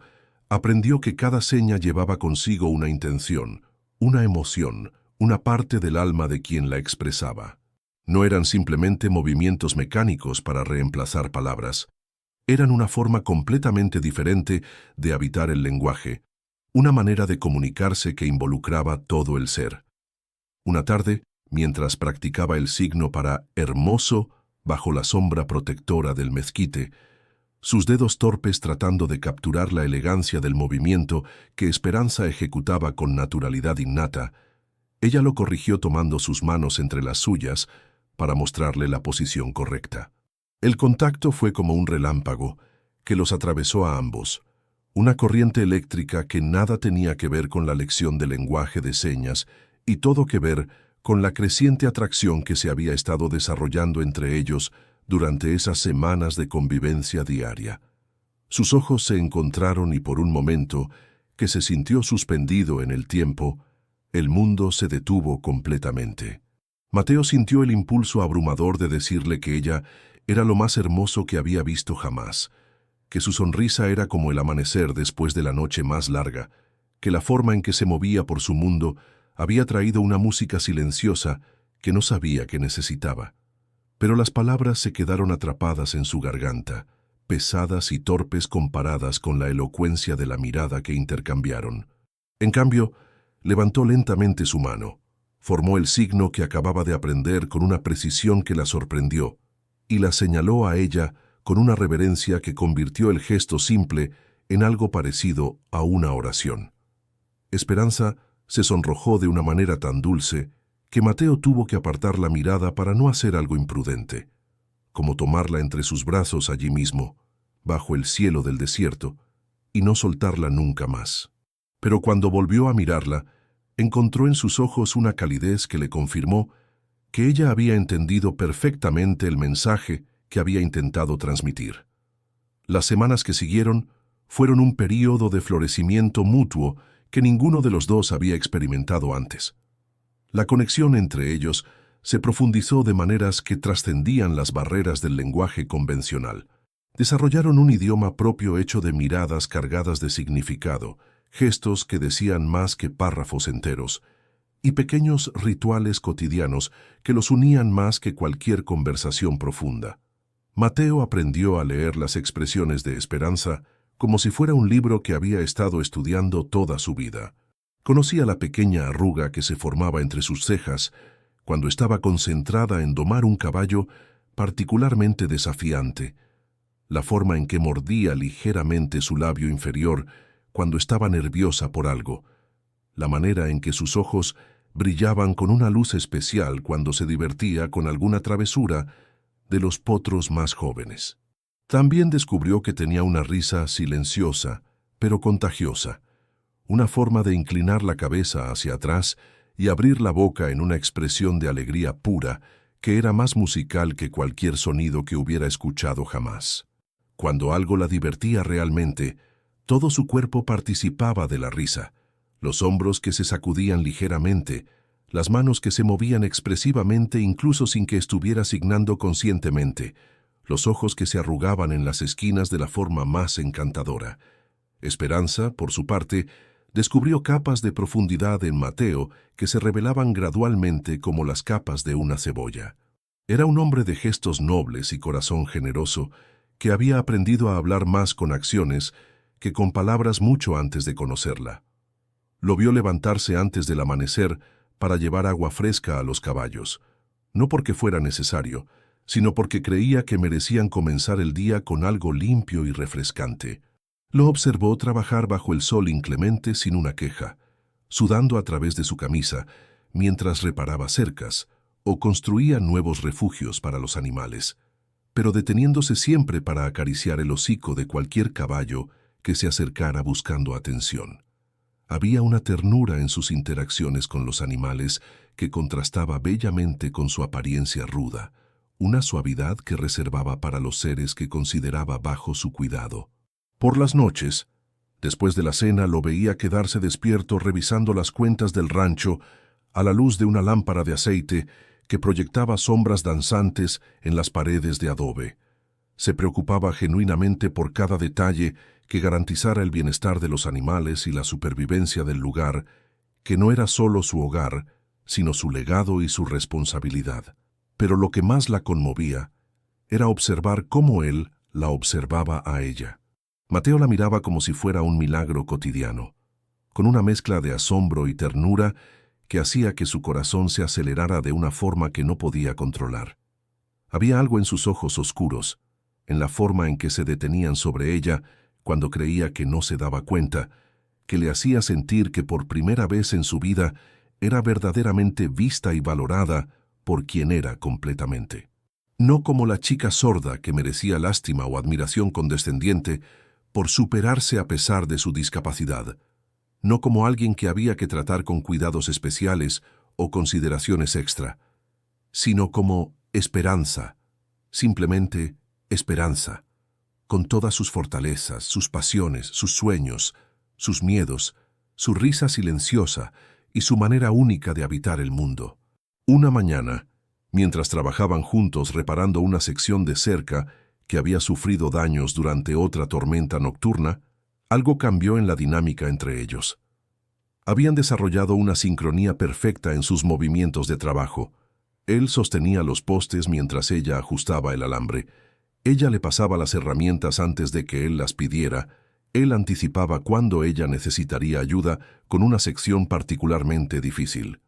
aprendió que cada seña llevaba consigo una intención, una emoción, una parte del alma de quien la expresaba. No eran simplemente movimientos mecánicos para reemplazar palabras. Eran una forma completamente diferente de habitar el lenguaje, una manera de comunicarse que involucraba todo el ser. Una tarde, mientras practicaba el signo para hermoso bajo la sombra protectora del mezquite, sus dedos torpes tratando de capturar la elegancia del movimiento que Esperanza ejecutaba con naturalidad innata, ella lo corrigió tomando sus manos entre las suyas para mostrarle la posición correcta. El contacto fue como un relámpago que los atravesó a ambos, una corriente eléctrica que nada tenía que ver con la lección de lenguaje de señas y todo que ver con la creciente atracción que se había estado desarrollando entre ellos durante esas semanas de convivencia diaria. Sus ojos se encontraron y por un momento, que se sintió suspendido en el tiempo, el mundo se detuvo completamente. Mateo sintió el impulso abrumador de decirle que ella era lo más hermoso que había visto jamás, que su sonrisa era como el amanecer después de la noche más larga, que la forma en que se movía por su mundo había traído una música silenciosa que no sabía que necesitaba. Pero las palabras se quedaron atrapadas en su garganta, pesadas y torpes comparadas con la elocuencia de la mirada que intercambiaron. En cambio, levantó lentamente su mano, formó el signo que acababa de aprender con una precisión que la sorprendió, y la señaló a ella con una reverencia que convirtió el gesto simple en algo parecido a una oración. Esperanza se sonrojó de una manera tan dulce que Mateo tuvo que apartar la mirada para no hacer algo imprudente, como tomarla entre sus brazos allí mismo, bajo el cielo del desierto, y no soltarla nunca más. Pero cuando volvió a mirarla, encontró en sus ojos una calidez que le confirmó que ella había entendido perfectamente el mensaje que había intentado transmitir. Las semanas que siguieron fueron un período de florecimiento mutuo que ninguno de los dos había experimentado antes. La conexión entre ellos se profundizó de maneras que trascendían las barreras del lenguaje convencional. Desarrollaron un idioma propio hecho de miradas cargadas de significado, gestos que decían más que párrafos enteros, y pequeños rituales cotidianos que los unían más que cualquier conversación profunda. Mateo aprendió a leer las expresiones de esperanza como si fuera un libro que había estado estudiando toda su vida. Conocía la pequeña arruga que se formaba entre sus cejas cuando estaba concentrada en domar un caballo particularmente desafiante, la forma en que mordía ligeramente su labio inferior cuando estaba nerviosa por algo, la manera en que sus ojos brillaban con una luz especial cuando se divertía con alguna travesura de los potros más jóvenes. También descubrió que tenía una risa silenciosa, pero contagiosa, una forma de inclinar la cabeza hacia atrás y abrir la boca en una expresión de alegría pura que era más musical que cualquier sonido que hubiera escuchado jamás. Cuando algo la divertía realmente, todo su cuerpo participaba de la risa, los hombros que se sacudían ligeramente, las manos que se movían expresivamente incluso sin que estuviera signando conscientemente, los ojos que se arrugaban en las esquinas de la forma más encantadora. Esperanza, por su parte, descubrió capas de profundidad en Mateo que se revelaban gradualmente como las capas de una cebolla. Era un hombre de gestos nobles y corazón generoso que había aprendido a hablar más con acciones que con palabras mucho antes de conocerla. Lo vio levantarse antes del amanecer para llevar agua fresca a los caballos, no porque fuera necesario, sino porque creía que merecían comenzar el día con algo limpio y refrescante. Lo observó trabajar bajo el sol inclemente sin una queja, sudando a través de su camisa, mientras reparaba cercas o construía nuevos refugios para los animales, pero deteniéndose siempre para acariciar el hocico de cualquier caballo que se acercara buscando atención. Había una ternura en sus interacciones con los animales que contrastaba bellamente con su apariencia ruda, una suavidad que reservaba para los seres que consideraba bajo su cuidado. Por las noches, después de la cena, lo veía quedarse despierto revisando las cuentas del rancho a la luz de una lámpara de aceite que proyectaba sombras danzantes en las paredes de adobe. Se preocupaba genuinamente por cada detalle que garantizara el bienestar de los animales y la supervivencia del lugar, que no era solo su hogar, sino su legado y su responsabilidad. Pero lo que más la conmovía era observar cómo él la observaba a ella. Mateo la miraba como si fuera un milagro cotidiano, con una mezcla de asombro y ternura que hacía que su corazón se acelerara de una forma que no podía controlar. Había algo en sus ojos oscuros, en la forma en que se detenían sobre ella cuando creía que no se daba cuenta, que le hacía sentir que por primera vez en su vida era verdaderamente vista y valorada por quien era completamente. No como la chica sorda que merecía lástima o admiración condescendiente por superarse a pesar de su discapacidad, no como alguien que había que tratar con cuidados especiales o consideraciones extra, sino como esperanza, simplemente esperanza, con todas sus fortalezas, sus pasiones, sus sueños, sus miedos, su risa silenciosa y su manera única de habitar el mundo. Una mañana, mientras trabajaban juntos reparando una sección de cerca que había sufrido daños durante otra tormenta nocturna, algo cambió en la dinámica entre ellos. Habían desarrollado una sincronía perfecta en sus movimientos de trabajo. Él sostenía los postes mientras ella ajustaba el alambre. Ella le pasaba las herramientas antes de que él las pidiera. Él anticipaba cuándo ella necesitaría ayuda con una sección particularmente difícil.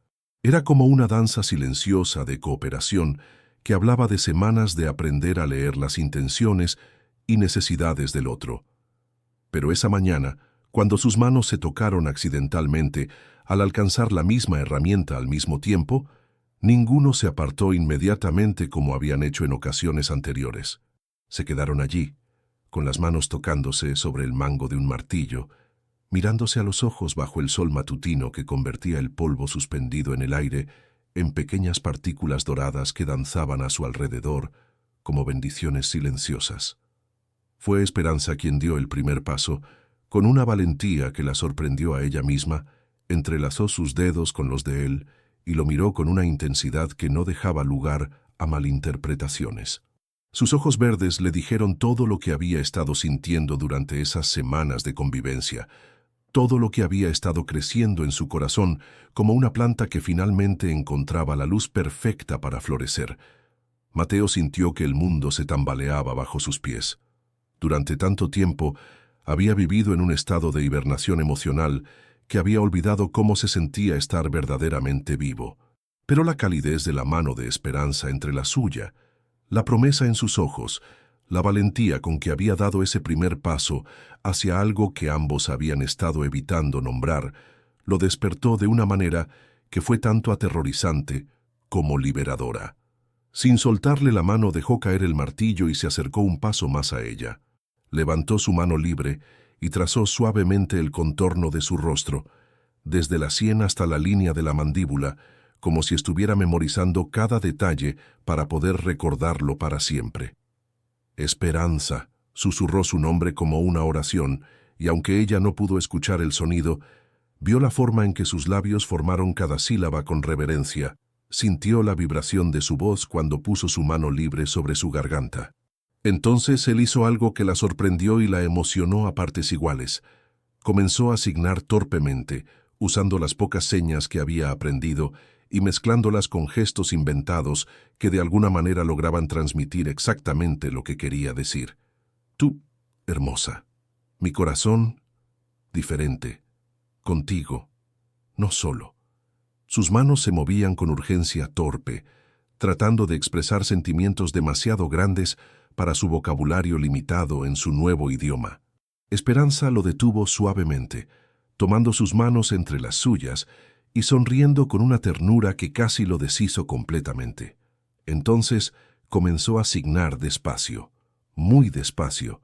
Era como una danza silenciosa de cooperación que hablaba de semanas de aprender a leer las intenciones y necesidades del otro. Pero esa mañana, cuando sus manos se tocaron accidentalmente al alcanzar la misma herramienta al mismo tiempo, ninguno se apartó inmediatamente como habían hecho en ocasiones anteriores. Se quedaron allí, con las manos tocándose sobre el mango de un martillo, mirándose a los ojos bajo el sol matutino que convertía el polvo suspendido en el aire en pequeñas partículas doradas que danzaban a su alrededor como bendiciones silenciosas. Fue Esperanza quien dio el primer paso, con una valentía que la sorprendió a ella misma, entrelazó sus dedos con los de él y lo miró con una intensidad que no dejaba lugar a malinterpretaciones. Sus ojos verdes le dijeron todo lo que había estado sintiendo durante esas semanas de convivencia, todo lo que había estado creciendo en su corazón como una planta que finalmente encontraba la luz perfecta para florecer. Mateo sintió que el mundo se tambaleaba bajo sus pies. Durante tanto tiempo había vivido en un estado de hibernación emocional que había olvidado cómo se sentía estar verdaderamente vivo. Pero la calidez de la mano de Esperanza entre la suya, la promesa en sus ojos, la valentía con que había dado ese primer paso hacia algo que ambos habían estado evitando nombrar, lo despertó de una manera que fue tanto aterrorizante como liberadora. Sin soltarle la mano dejó caer el martillo y se acercó un paso más a ella. Levantó su mano libre y trazó suavemente el contorno de su rostro, desde la sien hasta la línea de la mandíbula, como si estuviera memorizando cada detalle para poder recordarlo para siempre. Esperanza, susurró su nombre como una oración, y aunque ella no pudo escuchar el sonido, vio la forma en que sus labios formaron cada sílaba con reverencia, sintió la vibración de su voz cuando puso su mano libre sobre su garganta. Entonces él hizo algo que la sorprendió y la emocionó a partes iguales. Comenzó a signar torpemente, usando las pocas señas que había aprendido y mezclándolas con gestos inventados que de alguna manera lograban transmitir exactamente lo que quería decir. Tú, hermosa, mi corazón, diferente, contigo, no solo. Sus manos se movían con urgencia torpe, tratando de expresar sentimientos demasiado grandes para su vocabulario limitado en su nuevo idioma. Esperanza lo detuvo suavemente, tomando sus manos entre las suyas y sonriendo con una ternura que casi lo deshizo completamente. Entonces comenzó a signar despacio, muy despacio,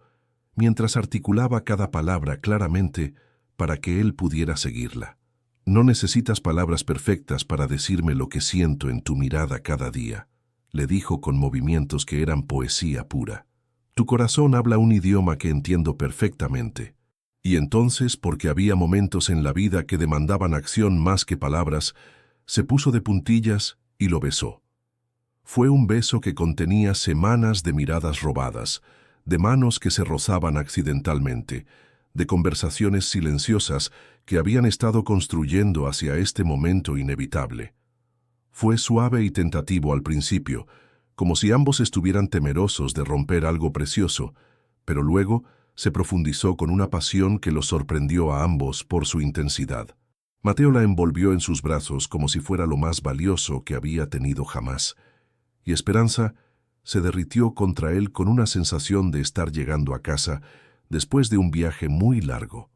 mientras articulaba cada palabra claramente para que él pudiera seguirla. No necesitas palabras perfectas para decirme lo que siento en tu mirada cada día, le dijo con movimientos que eran poesía pura. Tu corazón habla un idioma que entiendo perfectamente. Y entonces, porque había momentos en la vida que demandaban acción más que palabras, se puso de puntillas y lo besó. Fue un beso que contenía semanas de miradas robadas, de manos que se rozaban accidentalmente, de conversaciones silenciosas que habían estado construyendo hacia este momento inevitable. Fue suave y tentativo al principio, como si ambos estuvieran temerosos de romper algo precioso, pero luego se profundizó con una pasión que los sorprendió a ambos por su intensidad. Mateo la envolvió en sus brazos como si fuera lo más valioso que había tenido jamás, y Esperanza se derritió contra él con una sensación de estar llegando a casa después de un viaje muy largo.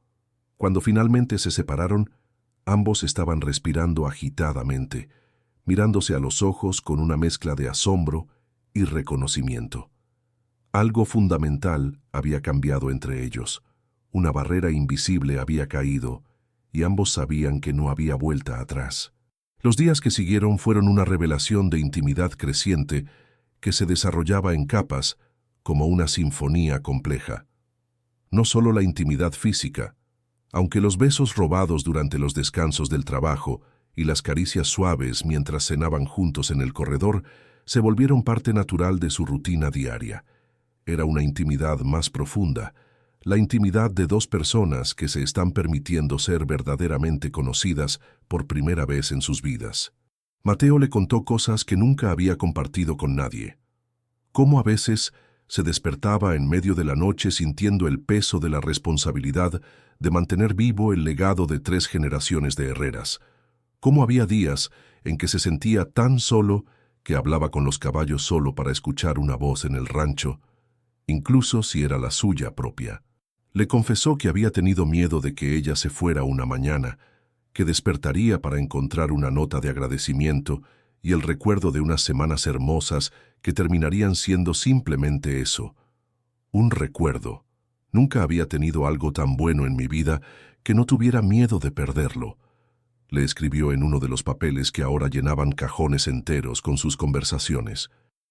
Cuando finalmente se separaron, ambos estaban respirando agitadamente, mirándose a los ojos con una mezcla de asombro y reconocimiento. Algo fundamental había cambiado entre ellos. Una barrera invisible había caído, y ambos sabían que no había vuelta atrás. Los días que siguieron fueron una revelación de intimidad creciente que se desarrollaba en capas como una sinfonía compleja. No solo la intimidad física, aunque los besos robados durante los descansos del trabajo y las caricias suaves mientras cenaban juntos en el corredor se volvieron parte natural de su rutina diaria. Era una intimidad más profunda, la intimidad de dos personas que se están permitiendo ser verdaderamente conocidas por primera vez en sus vidas. Mateo le contó cosas que nunca había compartido con nadie. Cómo a veces se despertaba en medio de la noche sintiendo el peso de la responsabilidad de mantener vivo el legado de 3 generaciones de herreras. Cómo había días en que se sentía tan solo que hablaba con los caballos solo para escuchar una voz en el rancho, incluso si era la suya propia. Le confesó que había tenido miedo de que ella se fuera una mañana, que despertaría para encontrar una nota de agradecimiento y el recuerdo de unas semanas hermosas que terminarían siendo simplemente eso, un recuerdo. Nunca había tenido algo tan bueno en mi vida que no tuviera miedo de perderlo, le escribió en uno de los papeles que ahora llenaban cajones enteros con sus conversaciones.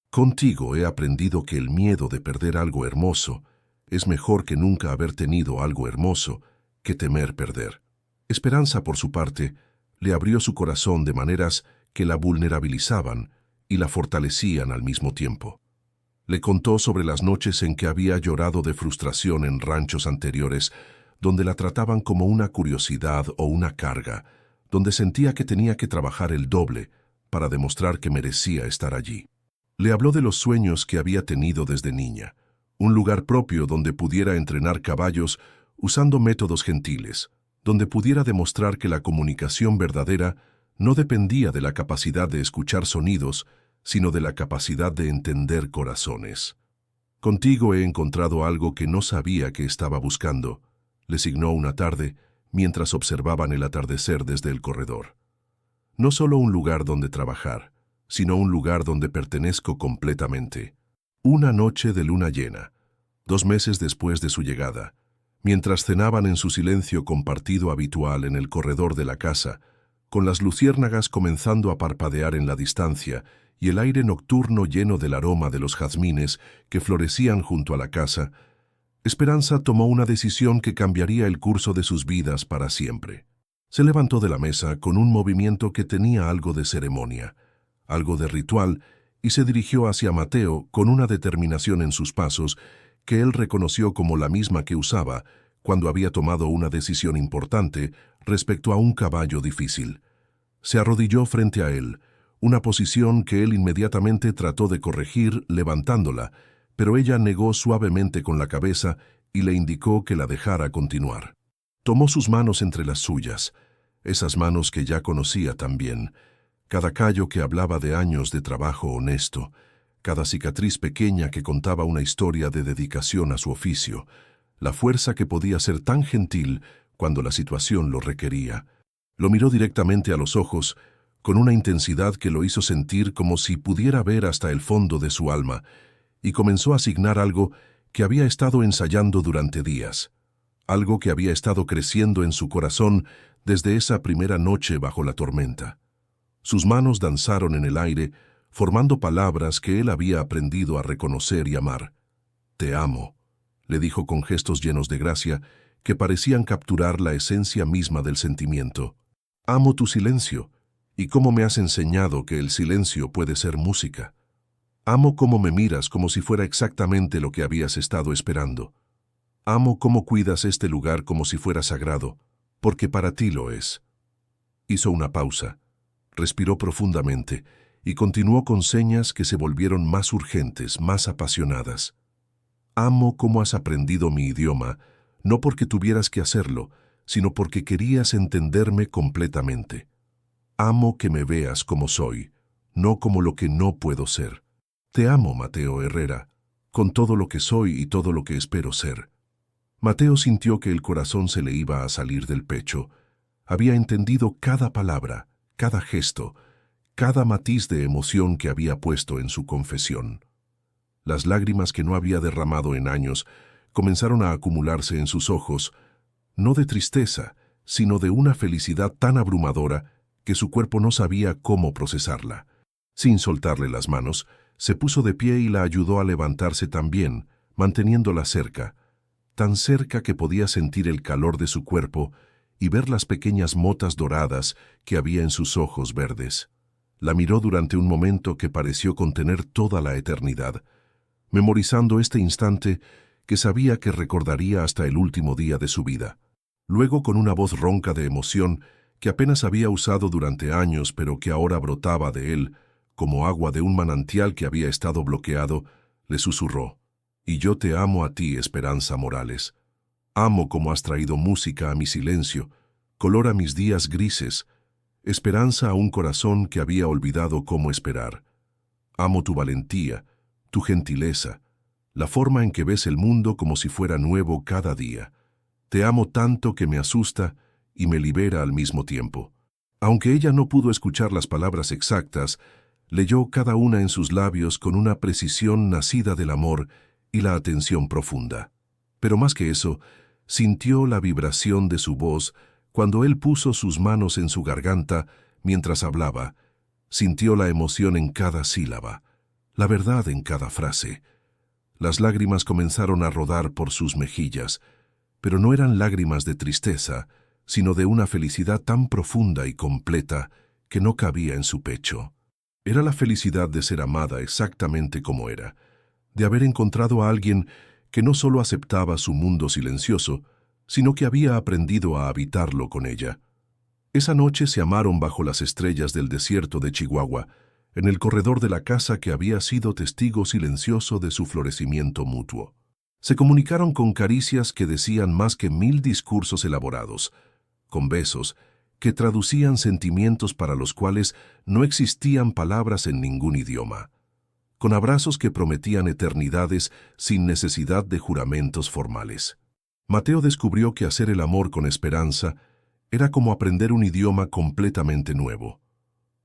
Contigo he aprendido que el miedo de perder algo hermoso es mejor que nunca haber tenido algo hermoso que temer perder. Esperanza, por su parte, le abrió su corazón de maneras que la vulnerabilizaban y la fortalecían al mismo tiempo. Le contó sobre las noches en que había llorado de frustración en ranchos anteriores, donde la trataban como una curiosidad o una carga, donde sentía que tenía que trabajar el doble para demostrar que merecía estar allí. Le habló de los sueños que había tenido desde niña, un lugar propio donde pudiera entrenar caballos usando métodos gentiles, donde pudiera demostrar que la comunicación verdadera no dependía de la capacidad de escuchar sonidos, sino de la capacidad de entender corazones. Contigo he encontrado algo que no sabía que estaba buscando, le signó una tarde mientras observaban el atardecer desde el corredor. No solo un lugar donde trabajar, sino un lugar donde pertenezco completamente. Una noche de luna llena, 2 meses después de su llegada, mientras cenaban en su silencio compartido habitual en el corredor de la casa, con las luciérnagas comenzando a parpadear en la distancia y el aire nocturno lleno del aroma de los jazmines que florecían junto a la casa, Esperanza tomó una decisión que cambiaría el curso de sus vidas para siempre. Se levantó de la mesa con un movimiento que tenía algo de ceremonia, algo de ritual, y se dirigió hacia Mateo con una determinación en sus pasos que él reconoció como la misma que usaba cuando había tomado una decisión importante respecto a un caballo difícil. Se arrodilló frente a él, una posición que él inmediatamente trató de corregir levantándola, pero ella negó suavemente con la cabeza y le indicó que la dejara continuar. Tomó sus manos entre las suyas, esas manos que ya conocía también, cada callo que hablaba de años de trabajo honesto, cada cicatriz pequeña que contaba una historia de dedicación a su oficio, la fuerza que podía ser tan gentil cuando la situación lo requería. Lo miró directamente a los ojos, con una intensidad que lo hizo sentir como si pudiera ver hasta el fondo de su alma, y comenzó a asignar algo que había estado ensayando durante días, algo que había estado creciendo en su corazón desde esa primera noche bajo la tormenta. Sus manos danzaron en el aire, formando palabras que él había aprendido a reconocer y amar. «Te amo», le dijo con gestos llenos de gracia que parecían capturar la esencia misma del sentimiento. «Amo tu silencio, y cómo me has enseñado que el silencio puede ser música. Amo cómo me miras como si fuera exactamente lo que habías estado esperando. Amo cómo cuidas este lugar como si fuera sagrado, porque para ti lo es». Hizo una pausa, respiró profundamente y continuó con señas que se volvieron más urgentes, más apasionadas. «Amo cómo has aprendido mi idioma, no porque tuvieras que hacerlo, sino porque querías entenderme completamente. Amo que me veas como soy, no como lo que no puedo ser. Te amo, Mateo Herrera, con todo lo que soy y todo lo que espero ser». Mateo sintió que el corazón se le iba a salir del pecho. Había entendido cada palabra, cada gesto, cada matiz de emoción que había puesto en su confesión. Las lágrimas que no había derramado en años comenzaron a acumularse en sus ojos, no de tristeza, sino de una felicidad tan abrumadora que su cuerpo no sabía cómo procesarla. Sin soltarle las manos, se puso de pie y la ayudó a levantarse también, manteniéndola cerca, tan cerca que podía sentir el calor de su cuerpo y ver las pequeñas motas doradas que había en sus ojos verdes. La miró durante un momento que pareció contener toda la eternidad, memorizando este instante que sabía que recordaría hasta el último día de su vida. Luego, con una voz ronca de emoción que apenas había usado durante años pero que ahora brotaba de él, como agua de un manantial que había estado bloqueado, le susurró: «Y yo te amo a ti, Esperanza Morales. Amo cómo has traído música a mi silencio, color a mis días grises, esperanza a un corazón que había olvidado cómo esperar. Amo tu valentía, tu gentileza, la forma en que ves el mundo como si fuera nuevo cada día. Te amo tanto que me asusta y me libera al mismo tiempo». Aunque ella no pudo escuchar las palabras exactas, leyó cada una en sus labios con una precisión nacida del amor y la atención profunda. Pero más que eso, sintió la vibración de su voz cuando él puso sus manos en su garganta mientras hablaba. Sintió la emoción en cada sílaba, la verdad en cada frase. Las lágrimas comenzaron a rodar por sus mejillas, pero no eran lágrimas de tristeza, sino de una felicidad tan profunda y completa que no cabía en su pecho. Era la felicidad de ser amada exactamente como era, de haber encontrado a alguien que no solo aceptaba su mundo silencioso, sino que había aprendido a habitarlo con ella. Esa noche se amaron bajo las estrellas del desierto de Chihuahua, en el corredor de la casa que había sido testigo silencioso de su florecimiento mutuo. Se comunicaron con caricias que decían más que 1000 discursos elaborados, con besos que traducían sentimientos para los cuales no existían palabras en ningún idioma, con abrazos que prometían eternidades sin necesidad de juramentos formales. Mateo descubrió que hacer el amor con Esperanza era como aprender un idioma completamente nuevo,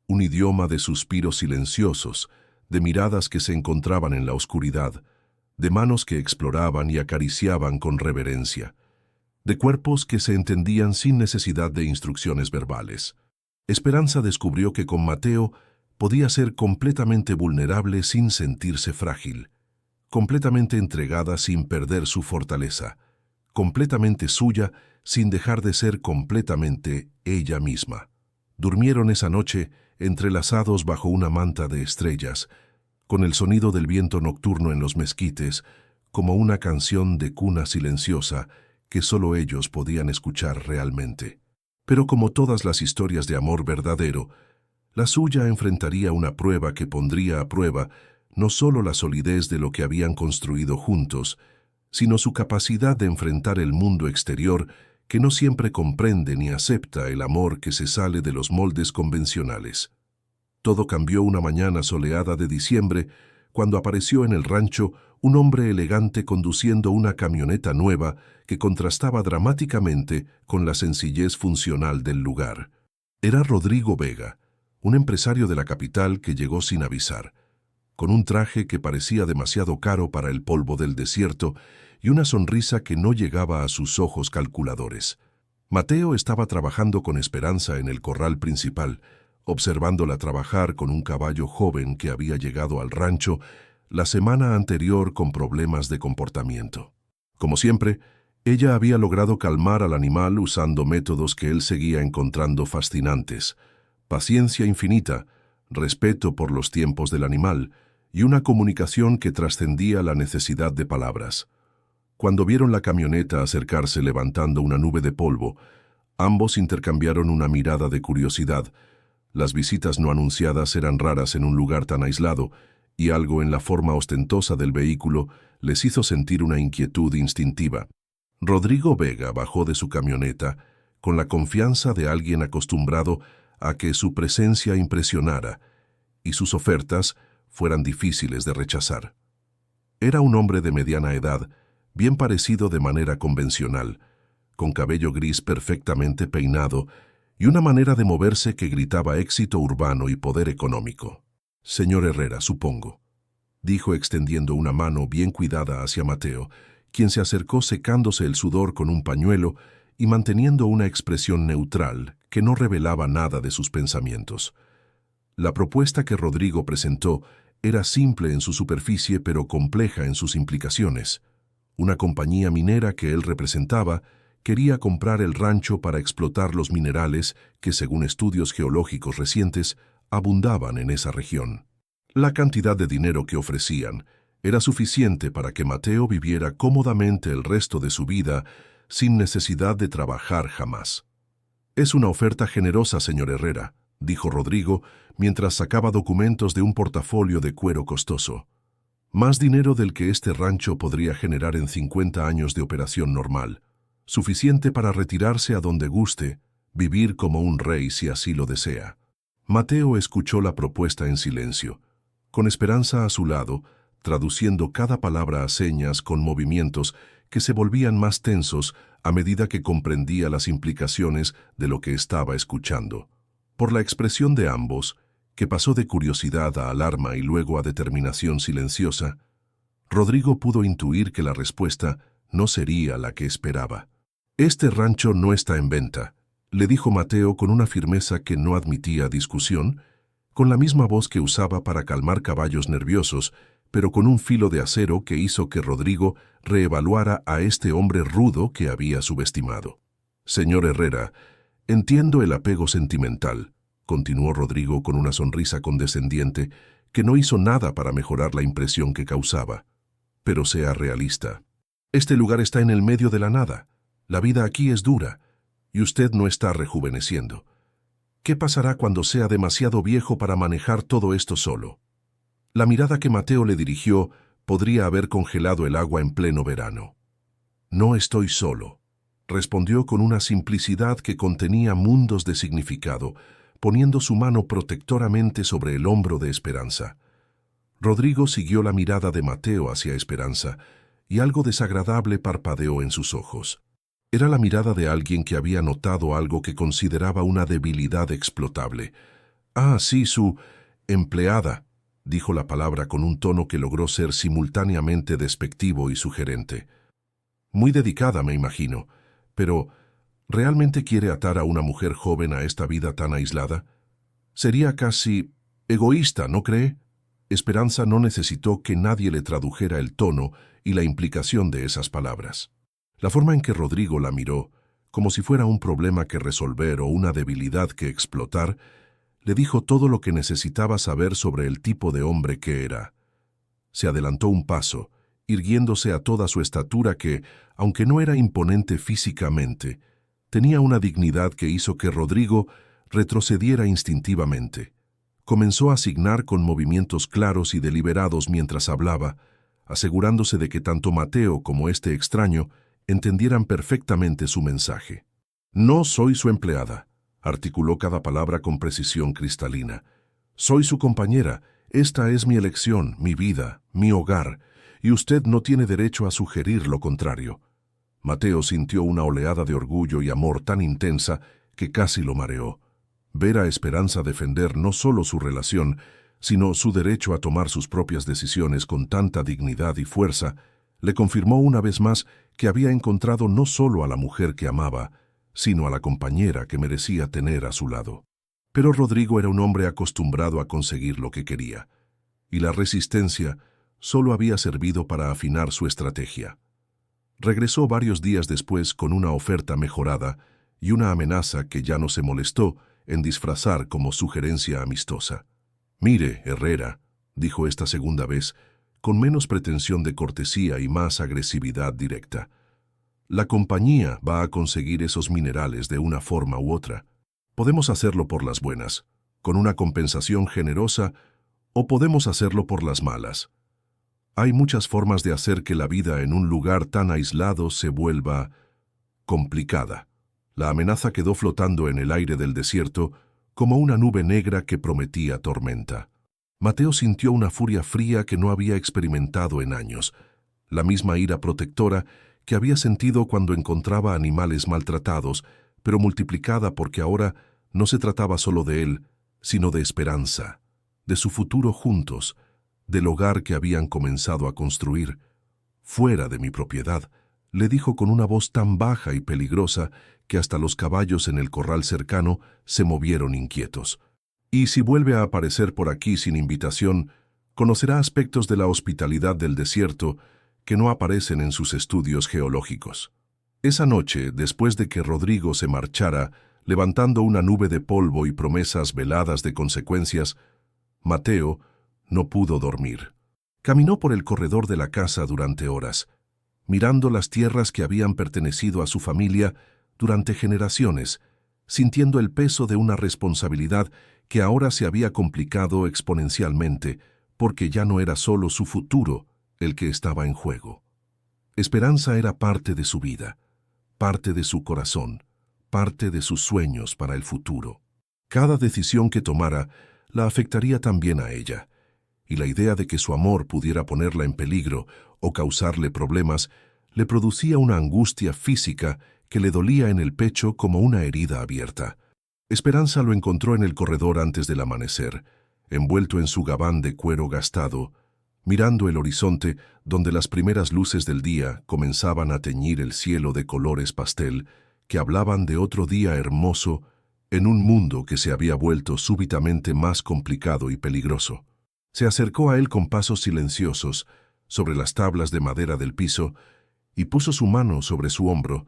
un idioma de suspiros silenciosos, de miradas que se encontraban en la oscuridad, de manos que exploraban y acariciaban con reverencia, de cuerpos que se entendían sin necesidad de instrucciones verbales. Esperanza descubrió que con Mateo podía ser completamente vulnerable sin sentirse frágil, completamente entregada sin perder su fortaleza, completamente suya sin dejar de ser completamente ella misma. Durmieron esa noche entrelazados bajo una manta de estrellas, con el sonido del viento nocturno en los mezquites, como una canción de cuna silenciosa que solo ellos podían escuchar realmente. Pero como todas las historias de amor verdadero, la suya enfrentaría una prueba que pondría a prueba no solo la solidez de lo que habían construido juntos, sino su capacidad de enfrentar el mundo exterior que no siempre comprende ni acepta el amor que se sale de los moldes convencionales. Todo cambió una mañana soleada de diciembre, cuando apareció en el rancho un hombre elegante conduciendo una camioneta nueva que contrastaba dramáticamente con la sencillez funcional del lugar. Era Rodrigo Vega, un empresario de la capital que llegó sin avisar, con un traje que parecía demasiado caro para el polvo del desierto y una sonrisa que no llegaba a sus ojos calculadores. Mateo estaba trabajando con Esperanza en el corral principal, observándola trabajar con un caballo joven que había llegado al rancho la semana anterior con problemas de comportamiento. Como siempre, ella había logrado calmar al animal usando métodos que él seguía encontrando fascinantes: paciencia infinita, respeto por los tiempos del animal y una comunicación que trascendía la necesidad de palabras. Cuando vieron la camioneta acercarse levantando una nube de polvo, ambos intercambiaron una mirada de curiosidad. Las visitas no anunciadas eran raras en un lugar tan aislado, y algo en la forma ostentosa del vehículo les hizo sentir una inquietud instintiva. Rodrigo Vega bajó de su camioneta con la confianza de alguien acostumbrado a que su presencia impresionara y sus ofertas fueran difíciles de rechazar. Era un hombre de mediana edad, bien parecido de manera convencional, con cabello gris perfectamente peinado y una manera de moverse que gritaba éxito urbano y poder económico. «Señor Herrera, supongo», dijo extendiendo una mano bien cuidada hacia Mateo, quien se acercó secándose el sudor con un pañuelo y manteniendo una expresión neutral que no revelaba nada de sus pensamientos. La propuesta que Rodrigo presentó era simple en su superficie pero compleja en sus implicaciones. Una compañía minera que él representaba quería comprar el rancho para explotar los minerales que, según estudios geológicos recientes, abundaban en esa región. La cantidad de dinero que ofrecían era suficiente para que Mateo viviera cómodamente el resto de su vida sin necesidad de trabajar jamás. «Es una oferta generosa, señor Herrera», dijo Rodrigo mientras sacaba documentos de un portafolio de cuero costoso. «Más dinero del que este rancho podría generar en 50 años de operación normal. Suficiente para retirarse a donde guste, vivir como un rey si así lo desea». Mateo escuchó la propuesta en silencio, con Esperanza a su lado, traduciendo cada palabra a señas con movimientos que se volvían más tensos a medida que comprendía las implicaciones de lo que estaba escuchando. Por la expresión de ambos, que pasó de curiosidad a alarma y luego a determinación silenciosa, Rodrigo pudo intuir que la respuesta no sería la que esperaba. «Este rancho no está en venta», le dijo Mateo con una firmeza que no admitía discusión, con la misma voz que usaba para calmar caballos nerviosos, pero con un filo de acero que hizo que Rodrigo reevaluara a este hombre rudo que había subestimado. «Señor Herrera, entiendo el apego sentimental», continuó Rodrigo con una sonrisa condescendiente que no hizo nada para mejorar la impresión que causaba. Pero sea realista. Este lugar está en el medio de la nada. La vida aquí es dura, y usted no está rejuveneciendo. ¿Qué pasará cuando sea demasiado viejo para manejar todo esto solo? La mirada que Mateo le dirigió podría haber congelado el agua en pleno verano. No estoy solo, respondió con una simplicidad que contenía mundos de significado, poniendo su mano protectoramente sobre el hombro de Esperanza. Rodrigo siguió la mirada de Mateo hacia Esperanza, y algo desagradable parpadeó en sus ojos. Era la mirada de alguien que había notado algo que consideraba una debilidad explotable. «Ah, sí, su empleada», dijo la palabra con un tono que logró ser simultáneamente despectivo y sugerente. «Muy dedicada, me imagino, pero ¿realmente quiere atar a una mujer joven a esta vida tan aislada? Sería casi egoísta, ¿no cree?» Esperanza no necesitó que nadie le tradujera el tono y la implicación de esas palabras. La forma en que Rodrigo la miró, como si fuera un problema que resolver o una debilidad que explotar, le dijo todo lo que necesitaba saber sobre el tipo de hombre que era. Se adelantó un paso, irguiéndose a toda su estatura que, aunque no era imponente físicamente, tenía una dignidad que hizo que Rodrigo retrocediera instintivamente. Comenzó a signar con movimientos claros y deliberados mientras hablaba, asegurándose de que tanto Mateo como este extraño entendieran perfectamente su mensaje. «No soy su empleada», articuló cada palabra con precisión cristalina. «Soy su compañera. Esta es mi elección, mi vida, mi hogar, y usted no tiene derecho a sugerir lo contrario». Mateo sintió una oleada de orgullo y amor tan intensa que casi lo mareó. Ver a Esperanza defender no solo su relación, sino su derecho a tomar sus propias decisiones con tanta dignidad y fuerza, le confirmó una vez más que había encontrado no solo a la mujer que amaba, sino a la compañera que merecía tener a su lado. Pero Rodrigo era un hombre acostumbrado a conseguir lo que quería, y la resistencia solo había servido para afinar su estrategia. Regresó varios días después con una oferta mejorada y una amenaza que ya no se molestó en disfrazar como sugerencia amistosa. «Mire, Herrera», dijo esta segunda vez, con menos pretensión de cortesía y más agresividad directa. «La compañía va a conseguir esos minerales de una forma u otra. Podemos hacerlo por las buenas, con una compensación generosa, o podemos hacerlo por las malas. Hay muchas formas de hacer que la vida en un lugar tan aislado se vuelva complicada». La amenaza quedó flotando en el aire del desierto como una nube negra que prometía tormenta. Mateo sintió una furia fría que no había experimentado en años, la misma ira protectora que había sentido cuando encontraba animales maltratados, pero multiplicada porque ahora no se trataba solo de él, sino de Esperanza, de su futuro juntos, del hogar que habían comenzado a construir. «Fuera de mi propiedad», le dijo con una voz tan baja y peligrosa que hasta los caballos en el corral cercano se movieron inquietos. «Y si vuelve a aparecer por aquí sin invitación, conocerá aspectos de la hospitalidad del desierto que no aparecen en sus estudios geológicos». Esa noche, después de que Rodrigo se marchara, levantando una nube de polvo y promesas veladas de consecuencias, Mateo no pudo dormir. Caminó por el corredor de la casa durante horas, mirando las tierras que habían pertenecido a su familia durante generaciones, sintiendo el peso de una responsabilidad que ahora se había complicado exponencialmente, porque ya no era solo su futuro el que estaba en juego. Esperanza era parte de su vida, parte de su corazón, parte de sus sueños para el futuro. Cada decisión que tomara la afectaría también a ella, y la idea de que su amor pudiera ponerla en peligro o causarle problemas le producía una angustia física que le dolía en el pecho como una herida abierta. Esperanza lo encontró en el corredor antes del amanecer, envuelto en su gabán de cuero gastado, mirando el horizonte donde las primeras luces del día comenzaban a teñir el cielo de colores pastel que hablaban de otro día hermoso en un mundo que se había vuelto súbitamente más complicado y peligroso. Se acercó a él con pasos silenciosos sobre las tablas de madera del piso y puso su mano sobre su hombro,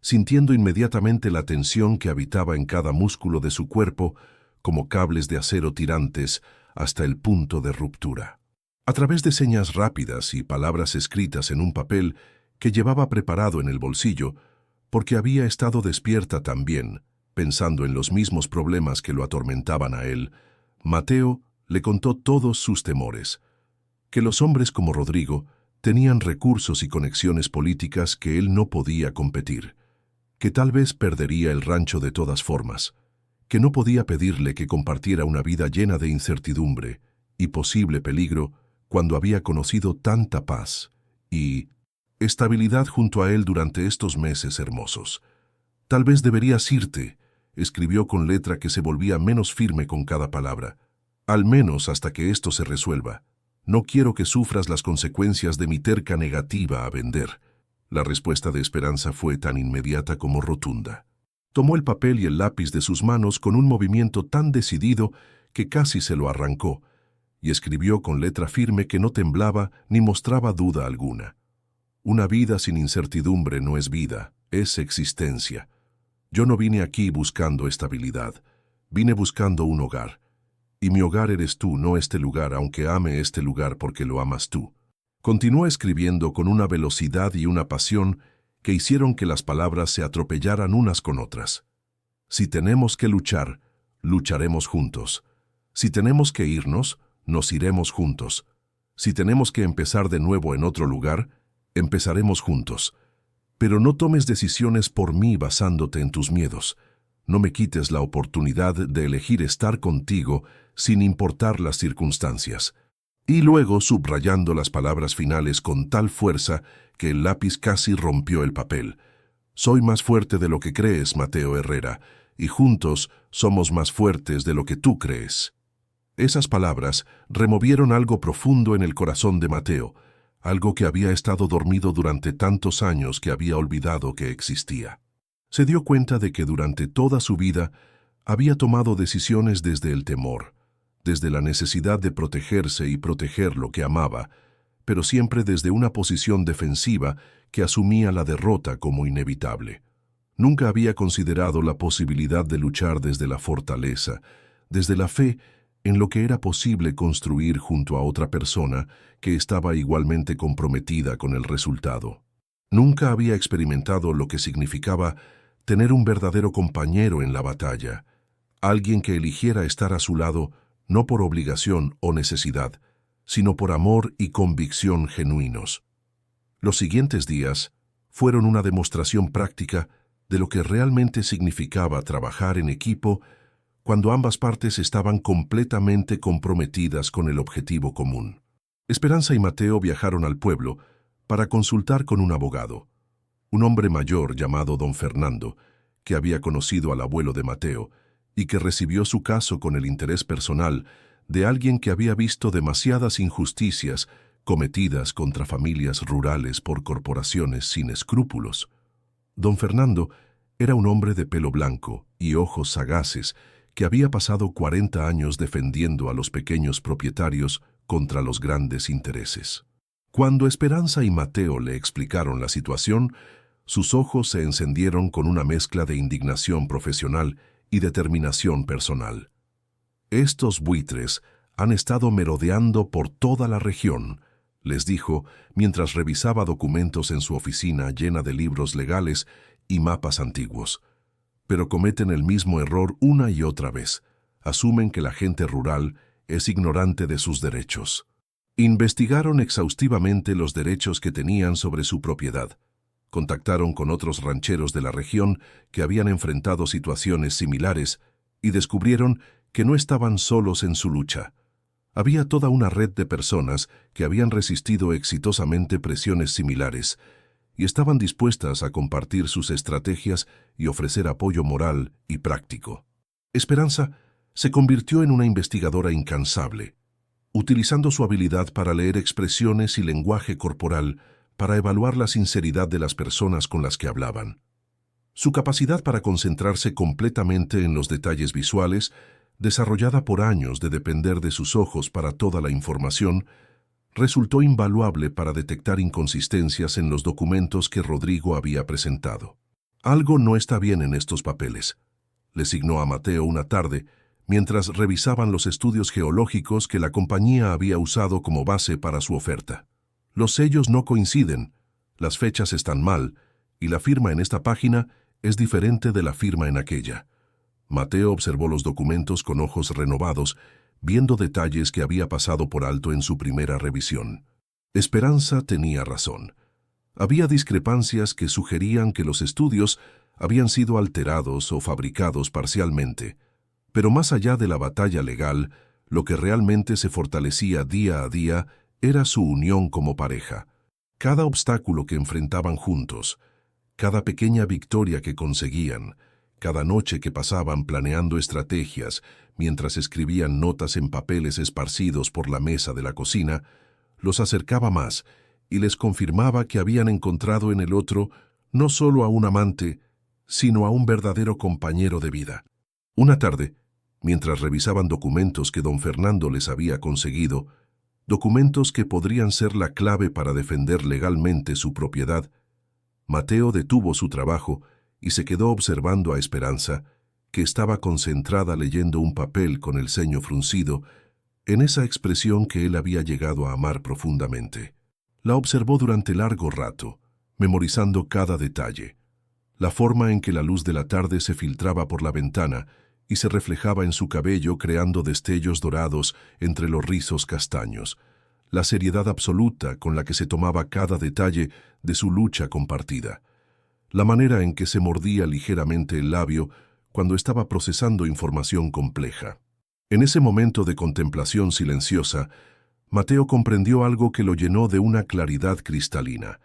sintiendo inmediatamente la tensión que habitaba en cada músculo de su cuerpo, como cables de acero tirantes hasta el punto de ruptura. A través de señas rápidas y palabras escritas en un papel que llevaba preparado en el bolsillo, porque había estado despierta también, pensando en los mismos problemas que lo atormentaban a él, Mateo le contó todos sus temores, que los hombres como Rodrigo tenían recursos y conexiones políticas que él no podía competir, que tal vez perdería el rancho de todas formas, que no podía pedirle que compartiera una vida llena de incertidumbre y posible peligro cuando había conocido tanta paz y estabilidad junto a él durante estos meses hermosos. Tal vez deberías irte, escribió con letra que se volvía menos firme con cada palabra. Al menos hasta que esto se resuelva. No quiero que sufras las consecuencias de mi terca negativa a vender. La respuesta de Esperanza fue tan inmediata como rotunda. Tomó el papel y el lápiz de sus manos con un movimiento tan decidido que casi se lo arrancó, y escribió con letra firme que no temblaba ni mostraba duda alguna. Una vida sin incertidumbre no es vida, es existencia. Yo no vine aquí buscando estabilidad, vine buscando un hogar. Y mi hogar eres tú, no este lugar, aunque ame este lugar porque lo amas tú. Continuó escribiendo con una velocidad y una pasión que hicieron que las palabras se atropellaran unas con otras. Si tenemos que luchar, lucharemos juntos. Si tenemos que irnos, nos iremos juntos. Si tenemos que empezar de nuevo en otro lugar, empezaremos juntos. Pero no tomes decisiones por mí basándote en tus miedos. No me quites la oportunidad de elegir estar contigo sin importar las circunstancias. Y luego, subrayando las palabras finales con tal fuerza que el lápiz casi rompió el papel. Soy más fuerte de lo que crees, Mateo Herrera, y juntos somos más fuertes de lo que tú crees. Esas palabras removieron algo profundo en el corazón de Mateo, algo que había estado dormido durante tantos años que había olvidado que existía. Se dio cuenta de que durante toda su vida había tomado decisiones desde el temor, desde la necesidad de protegerse y proteger lo que amaba, pero siempre desde una posición defensiva que asumía la derrota como inevitable. Nunca había considerado la posibilidad de luchar desde la fortaleza, desde la fe en lo que era posible construir junto a otra persona que estaba igualmente comprometida con el resultado. Nunca había experimentado lo que significaba tener un verdadero compañero en la batalla, alguien que eligiera estar a su lado no por obligación o necesidad, sino por amor y convicción genuinos. Los siguientes días fueron una demostración práctica de lo que realmente significaba trabajar en equipo cuando ambas partes estaban completamente comprometidas con el objetivo común. Esperanza y Mateo viajaron al pueblo para consultar con un abogado, un hombre mayor llamado don Fernando, que había conocido al abuelo de Mateo y que recibió su caso con el interés personal de alguien que había visto demasiadas injusticias cometidas contra familias rurales por corporaciones sin escrúpulos. Don Fernando era un hombre de pelo blanco y ojos sagaces que había pasado 40 años defendiendo a los pequeños propietarios contra los grandes intereses. Cuando Esperanza y Mateo le explicaron la situación, sus ojos se encendieron con una mezcla de indignación profesional y determinación personal. Estos buitres han estado merodeando por toda la región, les dijo mientras revisaba documentos en su oficina llena de libros legales y mapas antiguos. Pero cometen el mismo error una y otra vez. Asumen que la gente rural es ignorante de sus derechos. Investigaron exhaustivamente los derechos que tenían sobre su propiedad. Contactaron con otros rancheros de la región que habían enfrentado situaciones similares y descubrieron que no estaban solos en su lucha. Había toda una red de personas que habían resistido exitosamente presiones similares y estaban dispuestas a compartir sus estrategias y ofrecer apoyo moral y práctico. Esperanza se convirtió en una investigadora incansable, utilizando su habilidad para leer expresiones y lenguaje corporal para evaluar la sinceridad de las personas con las que hablaban. Su capacidad para concentrarse completamente en los detalles visuales, desarrollada por años de depender de sus ojos para toda la información, resultó invaluable para detectar inconsistencias en los documentos que Rodrigo había presentado. Algo no está bien en estos papeles, le signó a Mateo una tarde, mientras revisaban los estudios geológicos que la compañía había usado como base para su oferta. Los sellos no coinciden, las fechas están mal, y la firma en esta página es diferente de la firma en aquella. Mateo observó los documentos con ojos renovados, viendo detalles que había pasado por alto en su primera revisión. Esperanza tenía razón. Había discrepancias que sugerían que los estudios habían sido alterados o fabricados parcialmente. Pero más allá de la batalla legal, lo que realmente se fortalecía día a día era su unión como pareja. Cada obstáculo que enfrentaban juntos, cada pequeña victoria que conseguían, cada noche que pasaban planeando estrategias mientras escribían notas en papeles esparcidos por la mesa de la cocina, los acercaba más y les confirmaba que habían encontrado en el otro no solo a un amante, sino a un verdadero compañero de vida. Una tarde, mientras revisaban documentos que don Fernando les había conseguido, documentos que podrían ser la clave para defender legalmente su propiedad, Mateo detuvo su trabajo y se quedó observando a Esperanza, que estaba concentrada leyendo un papel con el ceño fruncido, en esa expresión que él había llegado a amar profundamente. La observó durante largo rato, memorizando cada detalle, la forma en que la luz de la tarde se filtraba por la ventana y se reflejaba en su cabello creando destellos dorados entre los rizos castaños, la seriedad absoluta con la que se tomaba cada detalle de su lucha compartida, la manera en que se mordía ligeramente el labio cuando estaba procesando información compleja. En ese momento de contemplación silenciosa, Mateo comprendió algo que lo llenó de una claridad cristalina.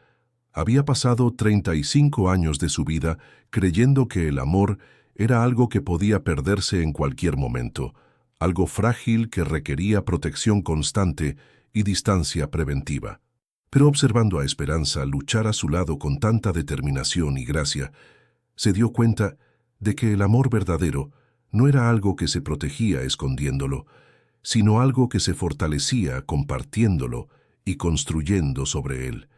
Había pasado 35 años de su vida creyendo que el amor era algo que podía perderse en cualquier momento, algo frágil que requería protección constante y distancia preventiva. Pero observando a Esperanza luchar a su lado con tanta determinación y gracia, se dio cuenta de que el amor verdadero no era algo que se protegía escondiéndolo, sino algo que se fortalecía compartiéndolo y construyendo sobre él.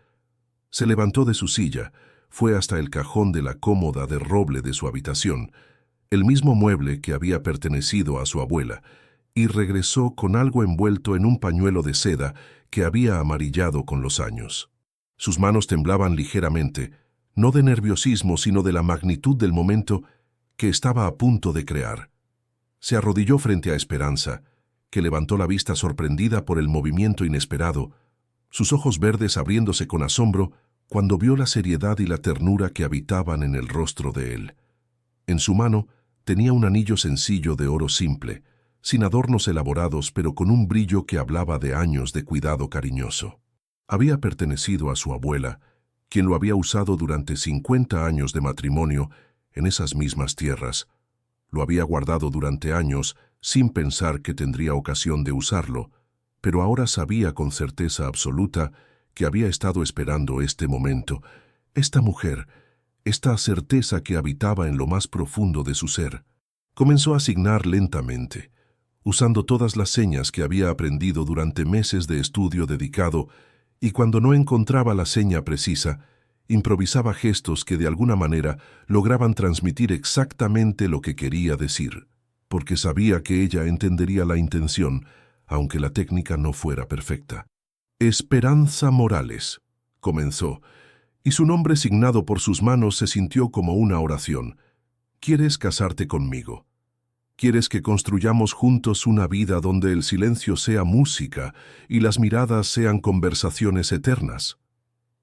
Se levantó de su silla, fue hasta el cajón de la cómoda de roble de su habitación, el mismo mueble que había pertenecido a su abuela, y regresó con algo envuelto en un pañuelo de seda que había amarillado con los años. Sus manos temblaban ligeramente, no de nerviosismo, sino de la magnitud del momento que estaba a punto de crear. Se arrodilló frente a Esperanza, que levantó la vista sorprendida por el movimiento inesperado, sus ojos verdes abriéndose con asombro cuando vio la seriedad y la ternura que habitaban en el rostro de él. En su mano tenía un anillo sencillo de oro simple, sin adornos elaborados, pero con un brillo que hablaba de años de cuidado cariñoso. Había pertenecido a su abuela, quien lo había usado durante 50 años de matrimonio en esas mismas tierras. Lo había guardado durante años sin pensar que tendría ocasión de usarlo, pero ahora sabía con certeza absoluta que había estado esperando este momento, esta mujer, esta certeza que habitaba en lo más profundo de su ser. Comenzó a signar lentamente, usando todas las señas que había aprendido durante meses de estudio dedicado, y cuando no encontraba la seña precisa, improvisaba gestos que de alguna manera lograban transmitir exactamente lo que quería decir, porque sabía que ella entendería la intención, aunque la técnica no fuera perfecta. Esperanza Morales, comenzó, y su nombre signado por sus manos se sintió como una oración. ¿Quieres casarte conmigo? ¿Quieres que construyamos juntos una vida donde el silencio sea música y las miradas sean conversaciones eternas?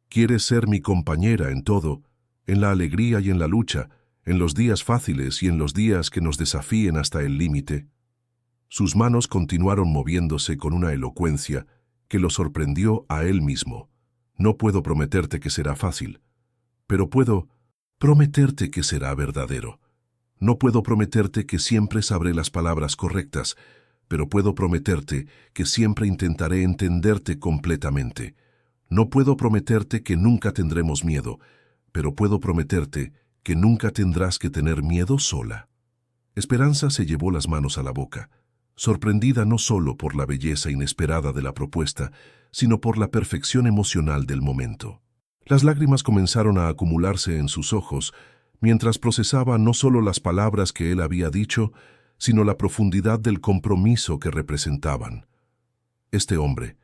¿Quieres ser mi compañera en todo, en la alegría y en la lucha, en los días fáciles y en los días que nos desafíen hasta el límite? Sus manos continuaron moviéndose con una elocuencia que lo sorprendió a él mismo. No puedo prometerte que será fácil, pero puedo prometerte que será verdadero. No puedo prometerte que siempre sabré las palabras correctas, pero puedo prometerte que siempre intentaré entenderte completamente. No puedo prometerte que nunca tendremos miedo, pero puedo prometerte que nunca tendrás que tener miedo sola. Esperanza se llevó las manos a la boca, sorprendida no solo por la belleza inesperada de la propuesta, sino por la perfección emocional del momento. Las lágrimas comenzaron a acumularse en sus ojos, mientras procesaba no solo las palabras que él había dicho, sino la profundidad del compromiso que representaban. Este hombre,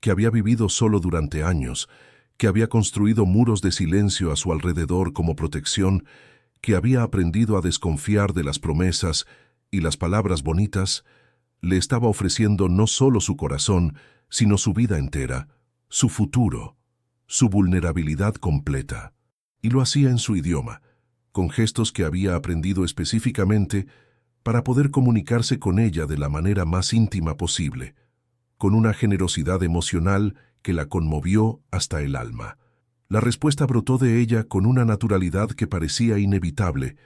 que había vivido solo durante años, que había construido muros de silencio a su alrededor como protección, que había aprendido a desconfiar de las promesas y las palabras bonitas, le estaba ofreciendo no solo su corazón, sino su vida entera, su futuro, su vulnerabilidad completa. Y lo hacía en su idioma, con gestos que había aprendido específicamente para poder comunicarse con ella de la manera más íntima posible, con una generosidad emocional que la conmovió hasta el alma. La respuesta brotó de ella con una naturalidad que parecía inevitable,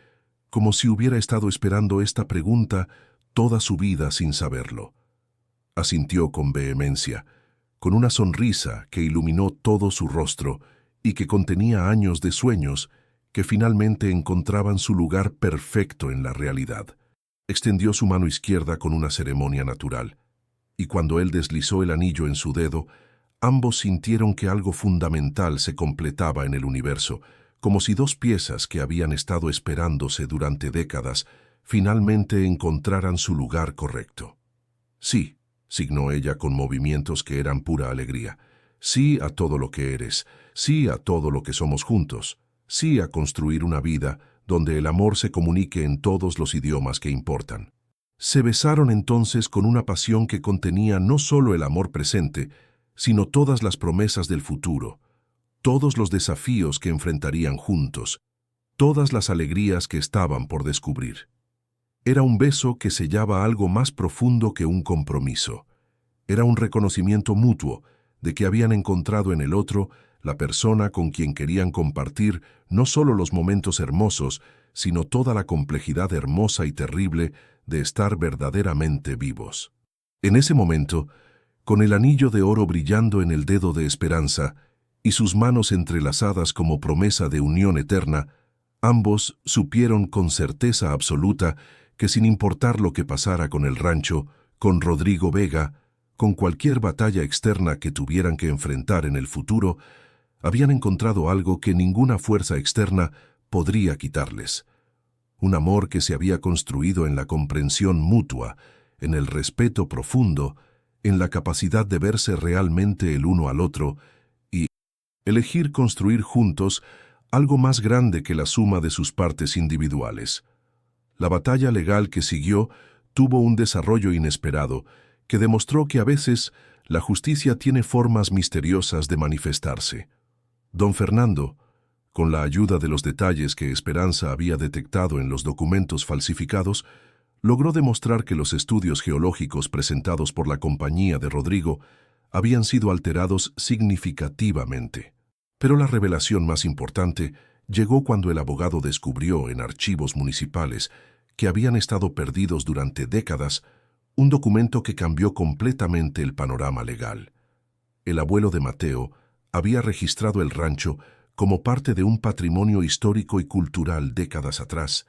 como si hubiera estado esperando esta pregunta toda su vida sin saberlo. Asintió con vehemencia, con una sonrisa que iluminó todo su rostro y que contenía años de sueños que finalmente encontraban su lugar perfecto en la realidad. Extendió su mano izquierda con una ceremonia natural, y cuando él deslizó el anillo en su dedo, ambos sintieron que algo fundamental se completaba en el universo, como si dos piezas que habían estado esperándose durante décadas finalmente encontraran su lugar correcto. Sí, signó ella con movimientos que eran pura alegría. Sí a todo lo que eres, sí a todo lo que somos juntos, sí a construir una vida donde el amor se comunique en todos los idiomas que importan. Se besaron entonces con una pasión que contenía no solo el amor presente, sino todas las promesas del futuro, todos los desafíos que enfrentarían juntos, todas las alegrías que estaban por descubrir. Era un beso que sellaba algo más profundo que un compromiso. Era un reconocimiento mutuo de que habían encontrado en el otro la persona con quien querían compartir no solo los momentos hermosos, sino toda la complejidad hermosa y terrible de estar verdaderamente vivos. En ese momento, con el anillo de oro brillando en el dedo de Esperanza y sus manos entrelazadas como promesa de unión eterna, ambos supieron con certeza absoluta que sin importar lo que pasara con el rancho, con Rodrigo Vega, con cualquier batalla externa que tuvieran que enfrentar en el futuro, habían encontrado algo que ninguna fuerza externa podría quitarles. Un amor que se había construido en la comprensión mutua, en el respeto profundo, en la capacidad de verse realmente el uno al otro y elegir construir juntos algo más grande que la suma de sus partes individuales. La batalla legal que siguió tuvo un desarrollo inesperado que demostró que a veces la justicia tiene formas misteriosas de manifestarse. Don Fernando, con la ayuda de los detalles que Esperanza había detectado en los documentos falsificados, logró demostrar que los estudios geológicos presentados por la compañía de Rodrigo habían sido alterados significativamente. Pero la revelación más importante llegó cuando el abogado descubrió en archivos municipales que habían estado perdidos durante décadas un documento que cambió completamente el panorama legal. El abuelo de Mateo había registrado el rancho como parte de un patrimonio histórico y cultural décadas atrás,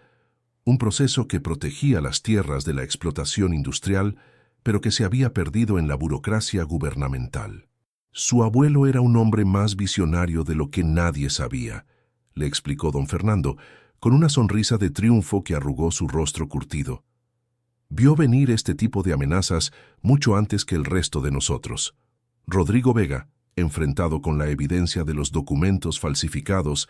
un proceso que protegía las tierras de la explotación industrial, pero que se había perdido en la burocracia gubernamental. Su abuelo era un hombre más visionario de lo que nadie sabía, le explicó don Fernando, con una sonrisa de triunfo que arrugó su rostro curtido. Vio venir este tipo de amenazas mucho antes que el resto de nosotros. Rodrigo Vega, enfrentado con la evidencia de los documentos falsificados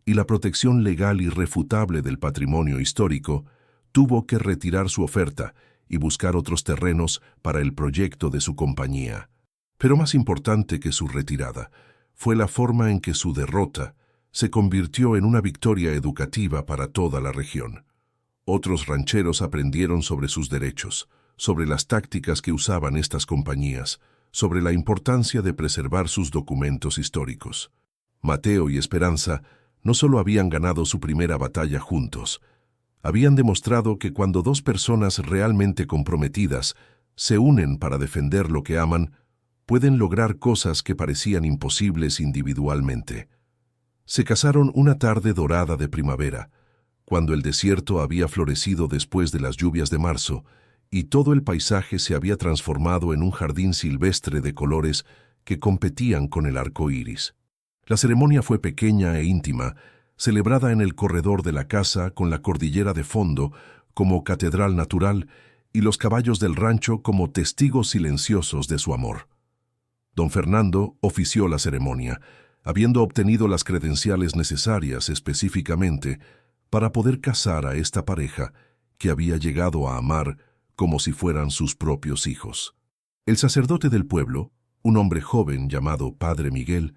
y la protección legal irrefutable del patrimonio histórico, tuvo que retirar su oferta y buscar otros terrenos para el proyecto de su compañía. Pero más importante que su retirada fue la forma en que su derrota se convirtió en una victoria educativa para toda la región. Otros rancheros aprendieron sobre sus derechos, sobre las tácticas que usaban estas compañías, sobre la importancia de preservar sus documentos históricos. Mateo y Esperanza no solo habían ganado su primera batalla juntos, habían demostrado que cuando dos personas realmente comprometidas se unen para defender lo que aman, pueden lograr cosas que parecían imposibles individualmente. Se casaron una tarde dorada de primavera, cuando el desierto había florecido después de las lluvias de marzo y todo el paisaje se había transformado en un jardín silvestre de colores que competían con el arco iris. La ceremonia fue pequeña e íntima, celebrada en el corredor de la casa con la cordillera de fondo, como catedral natural y los caballos del rancho como testigos silenciosos de su amor. Don Fernando ofició la ceremonia, habiendo obtenido las credenciales necesarias específicamente para poder casar a esta pareja que había llegado a amar como si fueran sus propios hijos. El sacerdote del pueblo, un hombre joven llamado Padre Miguel,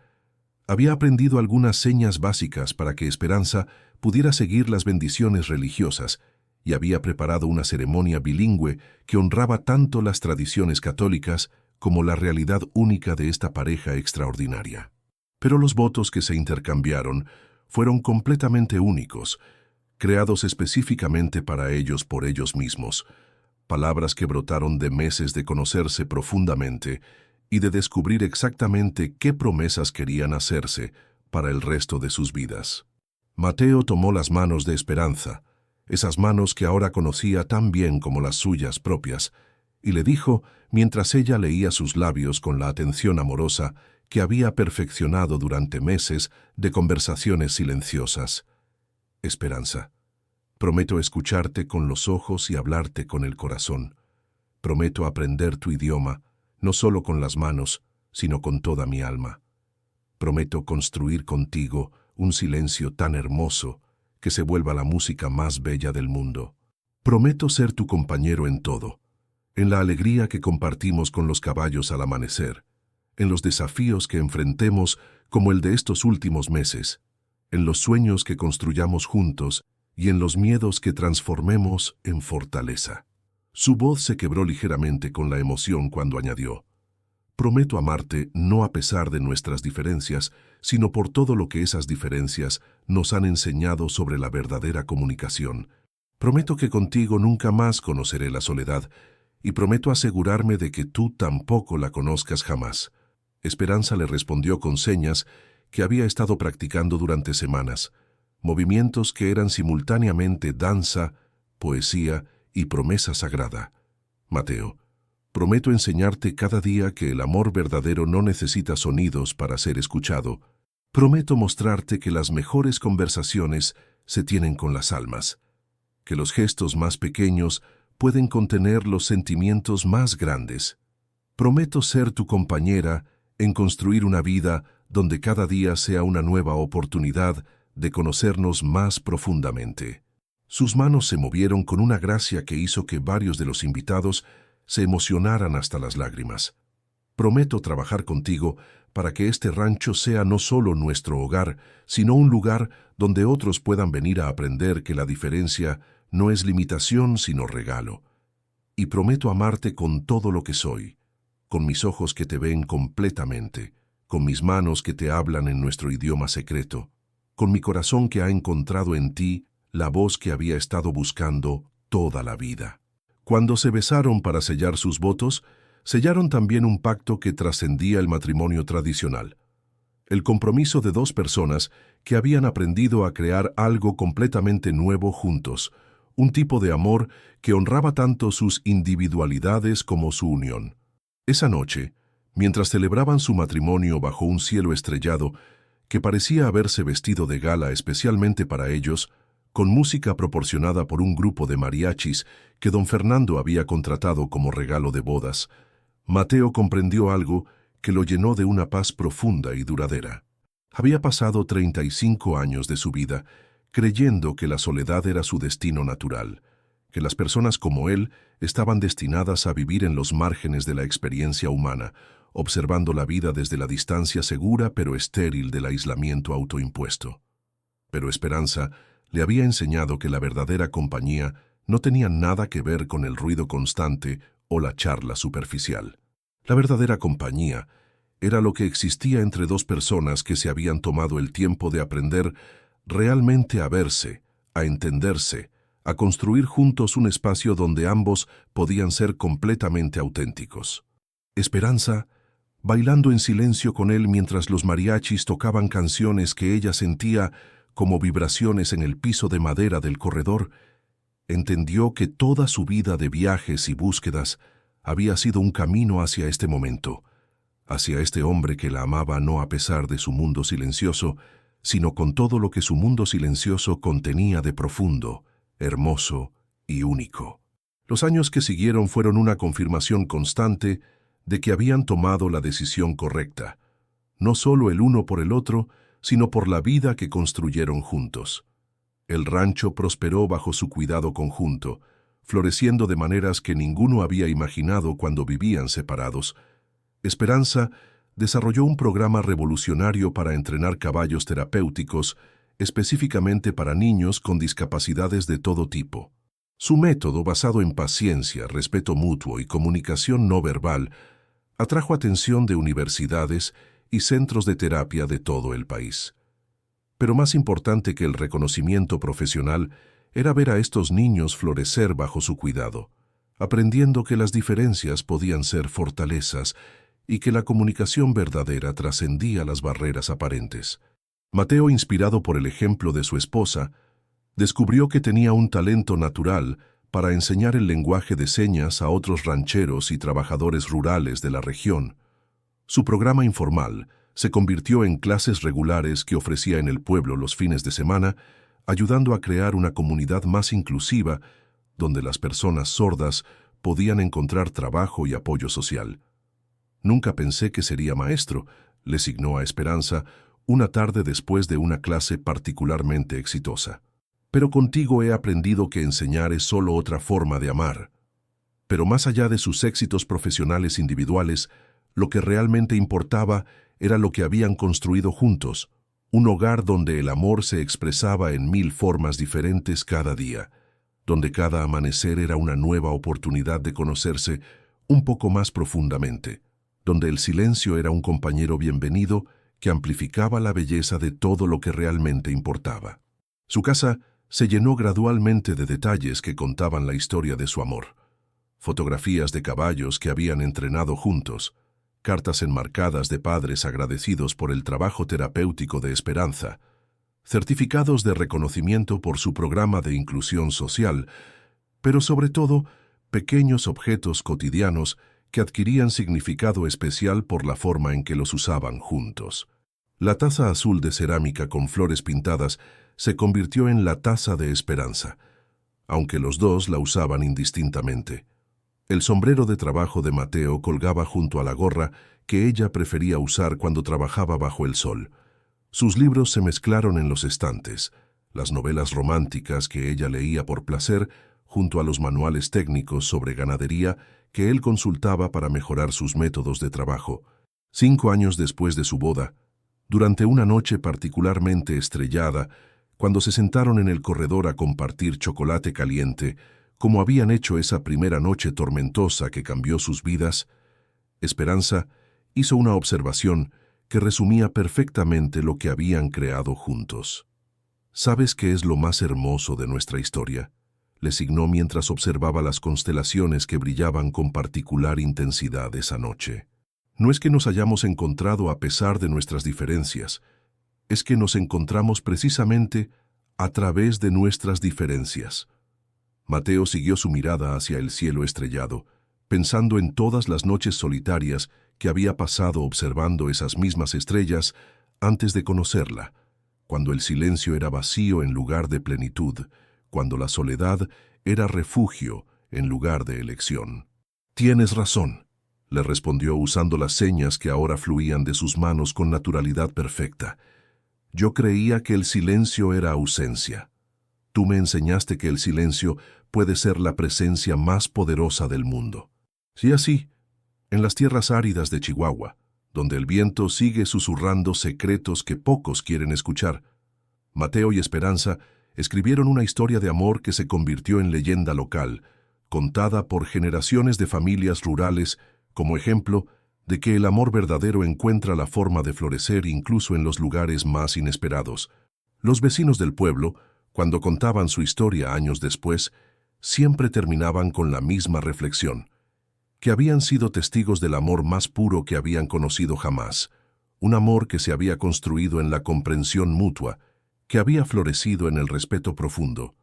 había aprendido algunas señas básicas para que Esperanza pudiera seguir las bendiciones religiosas y había preparado una ceremonia bilingüe que honraba tanto las tradiciones católicas como la realidad única de esta pareja extraordinaria. Pero los votos que se intercambiaron fueron completamente únicos, creados específicamente para ellos por ellos mismos, palabras que brotaron de meses de conocerse profundamente y de descubrir exactamente qué promesas querían hacerse para el resto de sus vidas. Mateo tomó las manos de Esperanza, esas manos que ahora conocía tan bien como las suyas propias, y le dijo, mientras ella leía sus labios con la atención amorosa que había perfeccionado durante meses de conversaciones silenciosas: Esperanza, prometo escucharte con los ojos y hablarte con el corazón. Prometo aprender tu idioma, no solo con las manos, sino con toda mi alma. Prometo construir contigo un silencio tan hermoso que se vuelva la música más bella del mundo. Prometo ser tu compañero en todo, en la alegría que compartimos con los caballos al amanecer, en los desafíos que enfrentemos como el de estos últimos meses, en los sueños que construyamos juntos y en los miedos que transformemos en fortaleza. Su voz se quebró ligeramente con la emoción cuando añadió: prometo amarte no a pesar de nuestras diferencias, sino por todo lo que esas diferencias nos han enseñado sobre la verdadera comunicación. Prometo que contigo nunca más conoceré la soledad, y prometo asegurarme de que tú tampoco la conozcas jamás. Esperanza le respondió con señas que había estado practicando durante semanas, movimientos que eran simultáneamente danza, poesía y promesa sagrada. Mateo, prometo enseñarte cada día que el amor verdadero no necesita sonidos para ser escuchado. Prometo mostrarte que las mejores conversaciones se tienen con las almas, que los gestos más pequeños pueden contener los sentimientos más grandes. Prometo ser tu compañera en construir una vida donde cada día sea una nueva oportunidad de conocernos más profundamente. Sus manos se movieron con una gracia que hizo que varios de los invitados se emocionaran hasta las lágrimas. Prometo trabajar contigo para que este rancho sea no solo nuestro hogar, sino un lugar donde otros puedan venir a aprender que la diferencia no es limitación sino regalo. Y prometo amarte con todo lo que soy, con mis ojos que te ven completamente, con mis manos que te hablan en nuestro idioma secreto, con mi corazón que ha encontrado en ti la voz que había estado buscando toda la vida. Cuando se besaron para sellar sus votos, sellaron también un pacto que trascendía el matrimonio tradicional. El compromiso de dos personas que habían aprendido a crear algo completamente nuevo juntos, un tipo de amor que honraba tanto sus individualidades como su unión. Esa noche, mientras celebraban su matrimonio bajo un cielo estrellado que parecía haberse vestido de gala especialmente para ellos, con música proporcionada por un grupo de mariachis que don Fernando había contratado como regalo de bodas, Mateo comprendió algo que lo llenó de una paz profunda y duradera. Había pasado 35 años de su vida creyendo que la soledad era su destino natural, que las personas como él estaban destinadas a vivir en los márgenes de la experiencia humana, observando la vida desde la distancia segura pero estéril del aislamiento autoimpuesto. Pero Esperanza le había enseñado que la verdadera compañía no tenía nada que ver con el ruido constante o la charla superficial. La verdadera compañía era lo que existía entre dos personas que se habían tomado el tiempo de aprender realmente a verse, a entenderse, a construir juntos un espacio donde ambos podían ser completamente auténticos. Esperanza, bailando en silencio con él mientras los mariachis tocaban canciones que ella sentía como vibraciones en el piso de madera del corredor, entendió que toda su vida de viajes y búsquedas había sido un camino hacia este momento, hacia este hombre que la amaba no a pesar de su mundo silencioso, sino con todo lo que su mundo silencioso contenía de profundo, hermoso y único. Los años que siguieron fueron una confirmación constante de que habían tomado la decisión correcta, no solo el uno por el otro, sino por la vida que construyeron juntos. El rancho prosperó bajo su cuidado conjunto, floreciendo de maneras que ninguno había imaginado cuando vivían separados. Esperanza desarrolló un programa revolucionario para entrenar caballos terapéuticos, específicamente para niños con discapacidades de todo tipo. Su método, basado en paciencia, respeto mutuo y comunicación no verbal, atrajo atención de universidades y centros de terapia de todo el país. Pero más importante que el reconocimiento profesional era ver a estos niños florecer bajo su cuidado, aprendiendo que las diferencias podían ser fortalezas y que la comunicación verdadera trascendía las barreras aparentes. Mateo, inspirado por el ejemplo de su esposa, descubrió que tenía un talento natural para enseñar el lenguaje de señas a otros rancheros y trabajadores rurales de la región. Su programa informal se convirtió en clases regulares que ofrecía en el pueblo los fines de semana, ayudando a crear una comunidad más inclusiva donde las personas sordas podían encontrar trabajo y apoyo social. «Nunca pensé que sería maestro», le signó a Esperanza una tarde después de una clase particularmente exitosa. «Pero contigo he aprendido que enseñar es solo otra forma de amar». Pero más allá de sus éxitos profesionales individuales, lo que realmente importaba era lo que habían construido juntos, un hogar donde el amor se expresaba en 1000 formas diferentes cada día, donde cada amanecer era una nueva oportunidad de conocerse un poco más profundamente, donde el silencio era un compañero bienvenido que amplificaba la belleza de todo lo que realmente importaba. Su casa se llenó gradualmente de detalles que contaban la historia de su amor. Fotografías de caballos que habían entrenado juntos, cartas enmarcadas de padres agradecidos por el trabajo terapéutico de Esperanza, certificados de reconocimiento por su programa de inclusión social, pero sobre todo, pequeños objetos cotidianos que adquirían significado especial por la forma en que los usaban juntos. La taza azul de cerámica con flores pintadas se convirtió en la taza de Esperanza, aunque los dos la usaban indistintamente. El sombrero de trabajo de Mateo colgaba junto a la gorra que ella prefería usar cuando trabajaba bajo el sol. Sus libros se mezclaron en los estantes, las novelas románticas que ella leía por placer junto a los manuales técnicos sobre ganadería que él consultaba para mejorar sus métodos de trabajo. 5 años después de su boda, durante una noche particularmente estrellada, cuando se sentaron en el corredor a compartir chocolate caliente, como habían hecho esa primera noche tormentosa que cambió sus vidas, Esperanza hizo una observación que resumía perfectamente lo que habían creado juntos. «¿Sabes qué es lo más hermoso de nuestra historia?», le signó mientras observaba las constelaciones que brillaban con particular intensidad esa noche. «No es que nos hayamos encontrado a pesar de nuestras diferencias, es que nos encontramos precisamente a través de nuestras diferencias». Mateo siguió su mirada hacia el cielo estrellado, pensando en todas las noches solitarias que había pasado observando esas mismas estrellas antes de conocerla, cuando el silencio era vacío en lugar de plenitud, cuando la soledad era refugio en lugar de elección. «Tienes razón», le respondió usando las señas que ahora fluían de sus manos con naturalidad perfecta. «Yo creía que el silencio era ausencia. Tú me enseñaste que el silencio puede ser la presencia más poderosa del mundo». Sí, así, en las tierras áridas de Chihuahua, donde el viento sigue susurrando secretos que pocos quieren escuchar, Mateo y Esperanza escribieron una historia de amor que se convirtió en leyenda local, contada por generaciones de familias rurales como ejemplo de que el amor verdadero encuentra la forma de florecer incluso en los lugares más inesperados. Los vecinos del pueblo, cuando contaban su historia años después, siempre terminaban con la misma reflexión, que habían sido testigos del amor más puro que habían conocido jamás, un amor que se había construido en la comprensión mutua, que había florecido en el respeto profundo,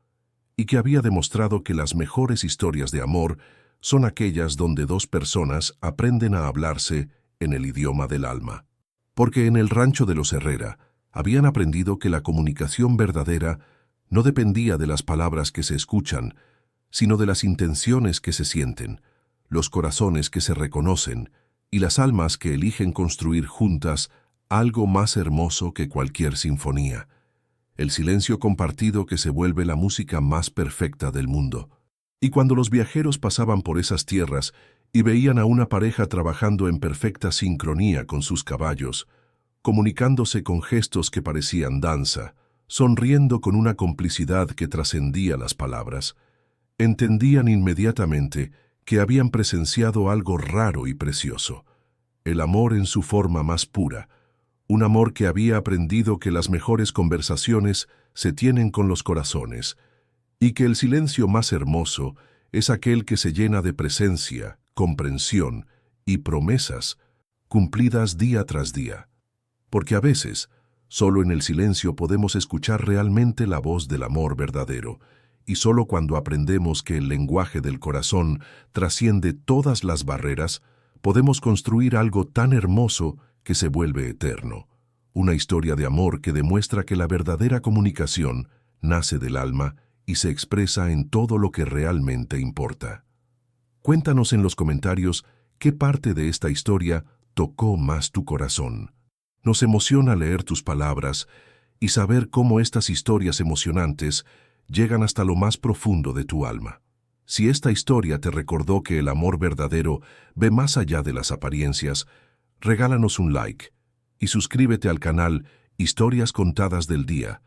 y que había demostrado que las mejores historias de amor son aquellas donde dos personas aprenden a hablarse en el idioma del alma. Porque en el rancho de los Herrera habían aprendido que la comunicación verdadera no dependía de las palabras que se escuchan, sino de las intenciones que se sienten, los corazones que se reconocen y las almas que eligen construir juntas algo más hermoso que cualquier sinfonía. El silencio compartido que se vuelve la música más perfecta del mundo. Y cuando los viajeros pasaban por esas tierras y veían a una pareja trabajando en perfecta sincronía con sus caballos, comunicándose con gestos que parecían danza, sonriendo con una complicidad que trascendía las palabras, entendían inmediatamente que habían presenciado algo raro y precioso, el amor en su forma más pura, un amor que había aprendido que las mejores conversaciones se tienen con los corazones, y que el silencio más hermoso es aquel que se llena de presencia, comprensión y promesas cumplidas día tras día. Porque a veces, solo en el silencio podemos escuchar realmente la voz del amor verdadero, y solo cuando aprendemos que el lenguaje del corazón trasciende todas las barreras, podemos construir algo tan hermoso que se vuelve eterno. Una historia de amor que demuestra que la verdadera comunicación nace del alma y se expresa en todo lo que realmente importa. Cuéntanos en los comentarios qué parte de esta historia tocó más tu corazón. Nos emociona leer tus palabras y saber cómo estas historias emocionantes llegan hasta lo más profundo de tu alma. Si esta historia te recordó que el amor verdadero ve más allá de las apariencias, regálanos un like y suscríbete al canal Historias Contadas del Día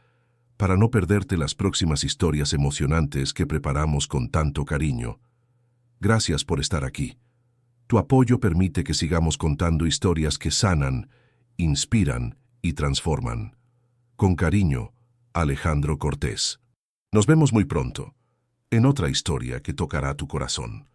para no perderte las próximas historias emocionantes que preparamos con tanto cariño. Gracias por estar aquí. Tu apoyo permite que sigamos contando historias que sanan, inspiran y transforman. Con cariño, Alejandro Cortés. Nos vemos muy pronto, en otra historia que tocará tu corazón.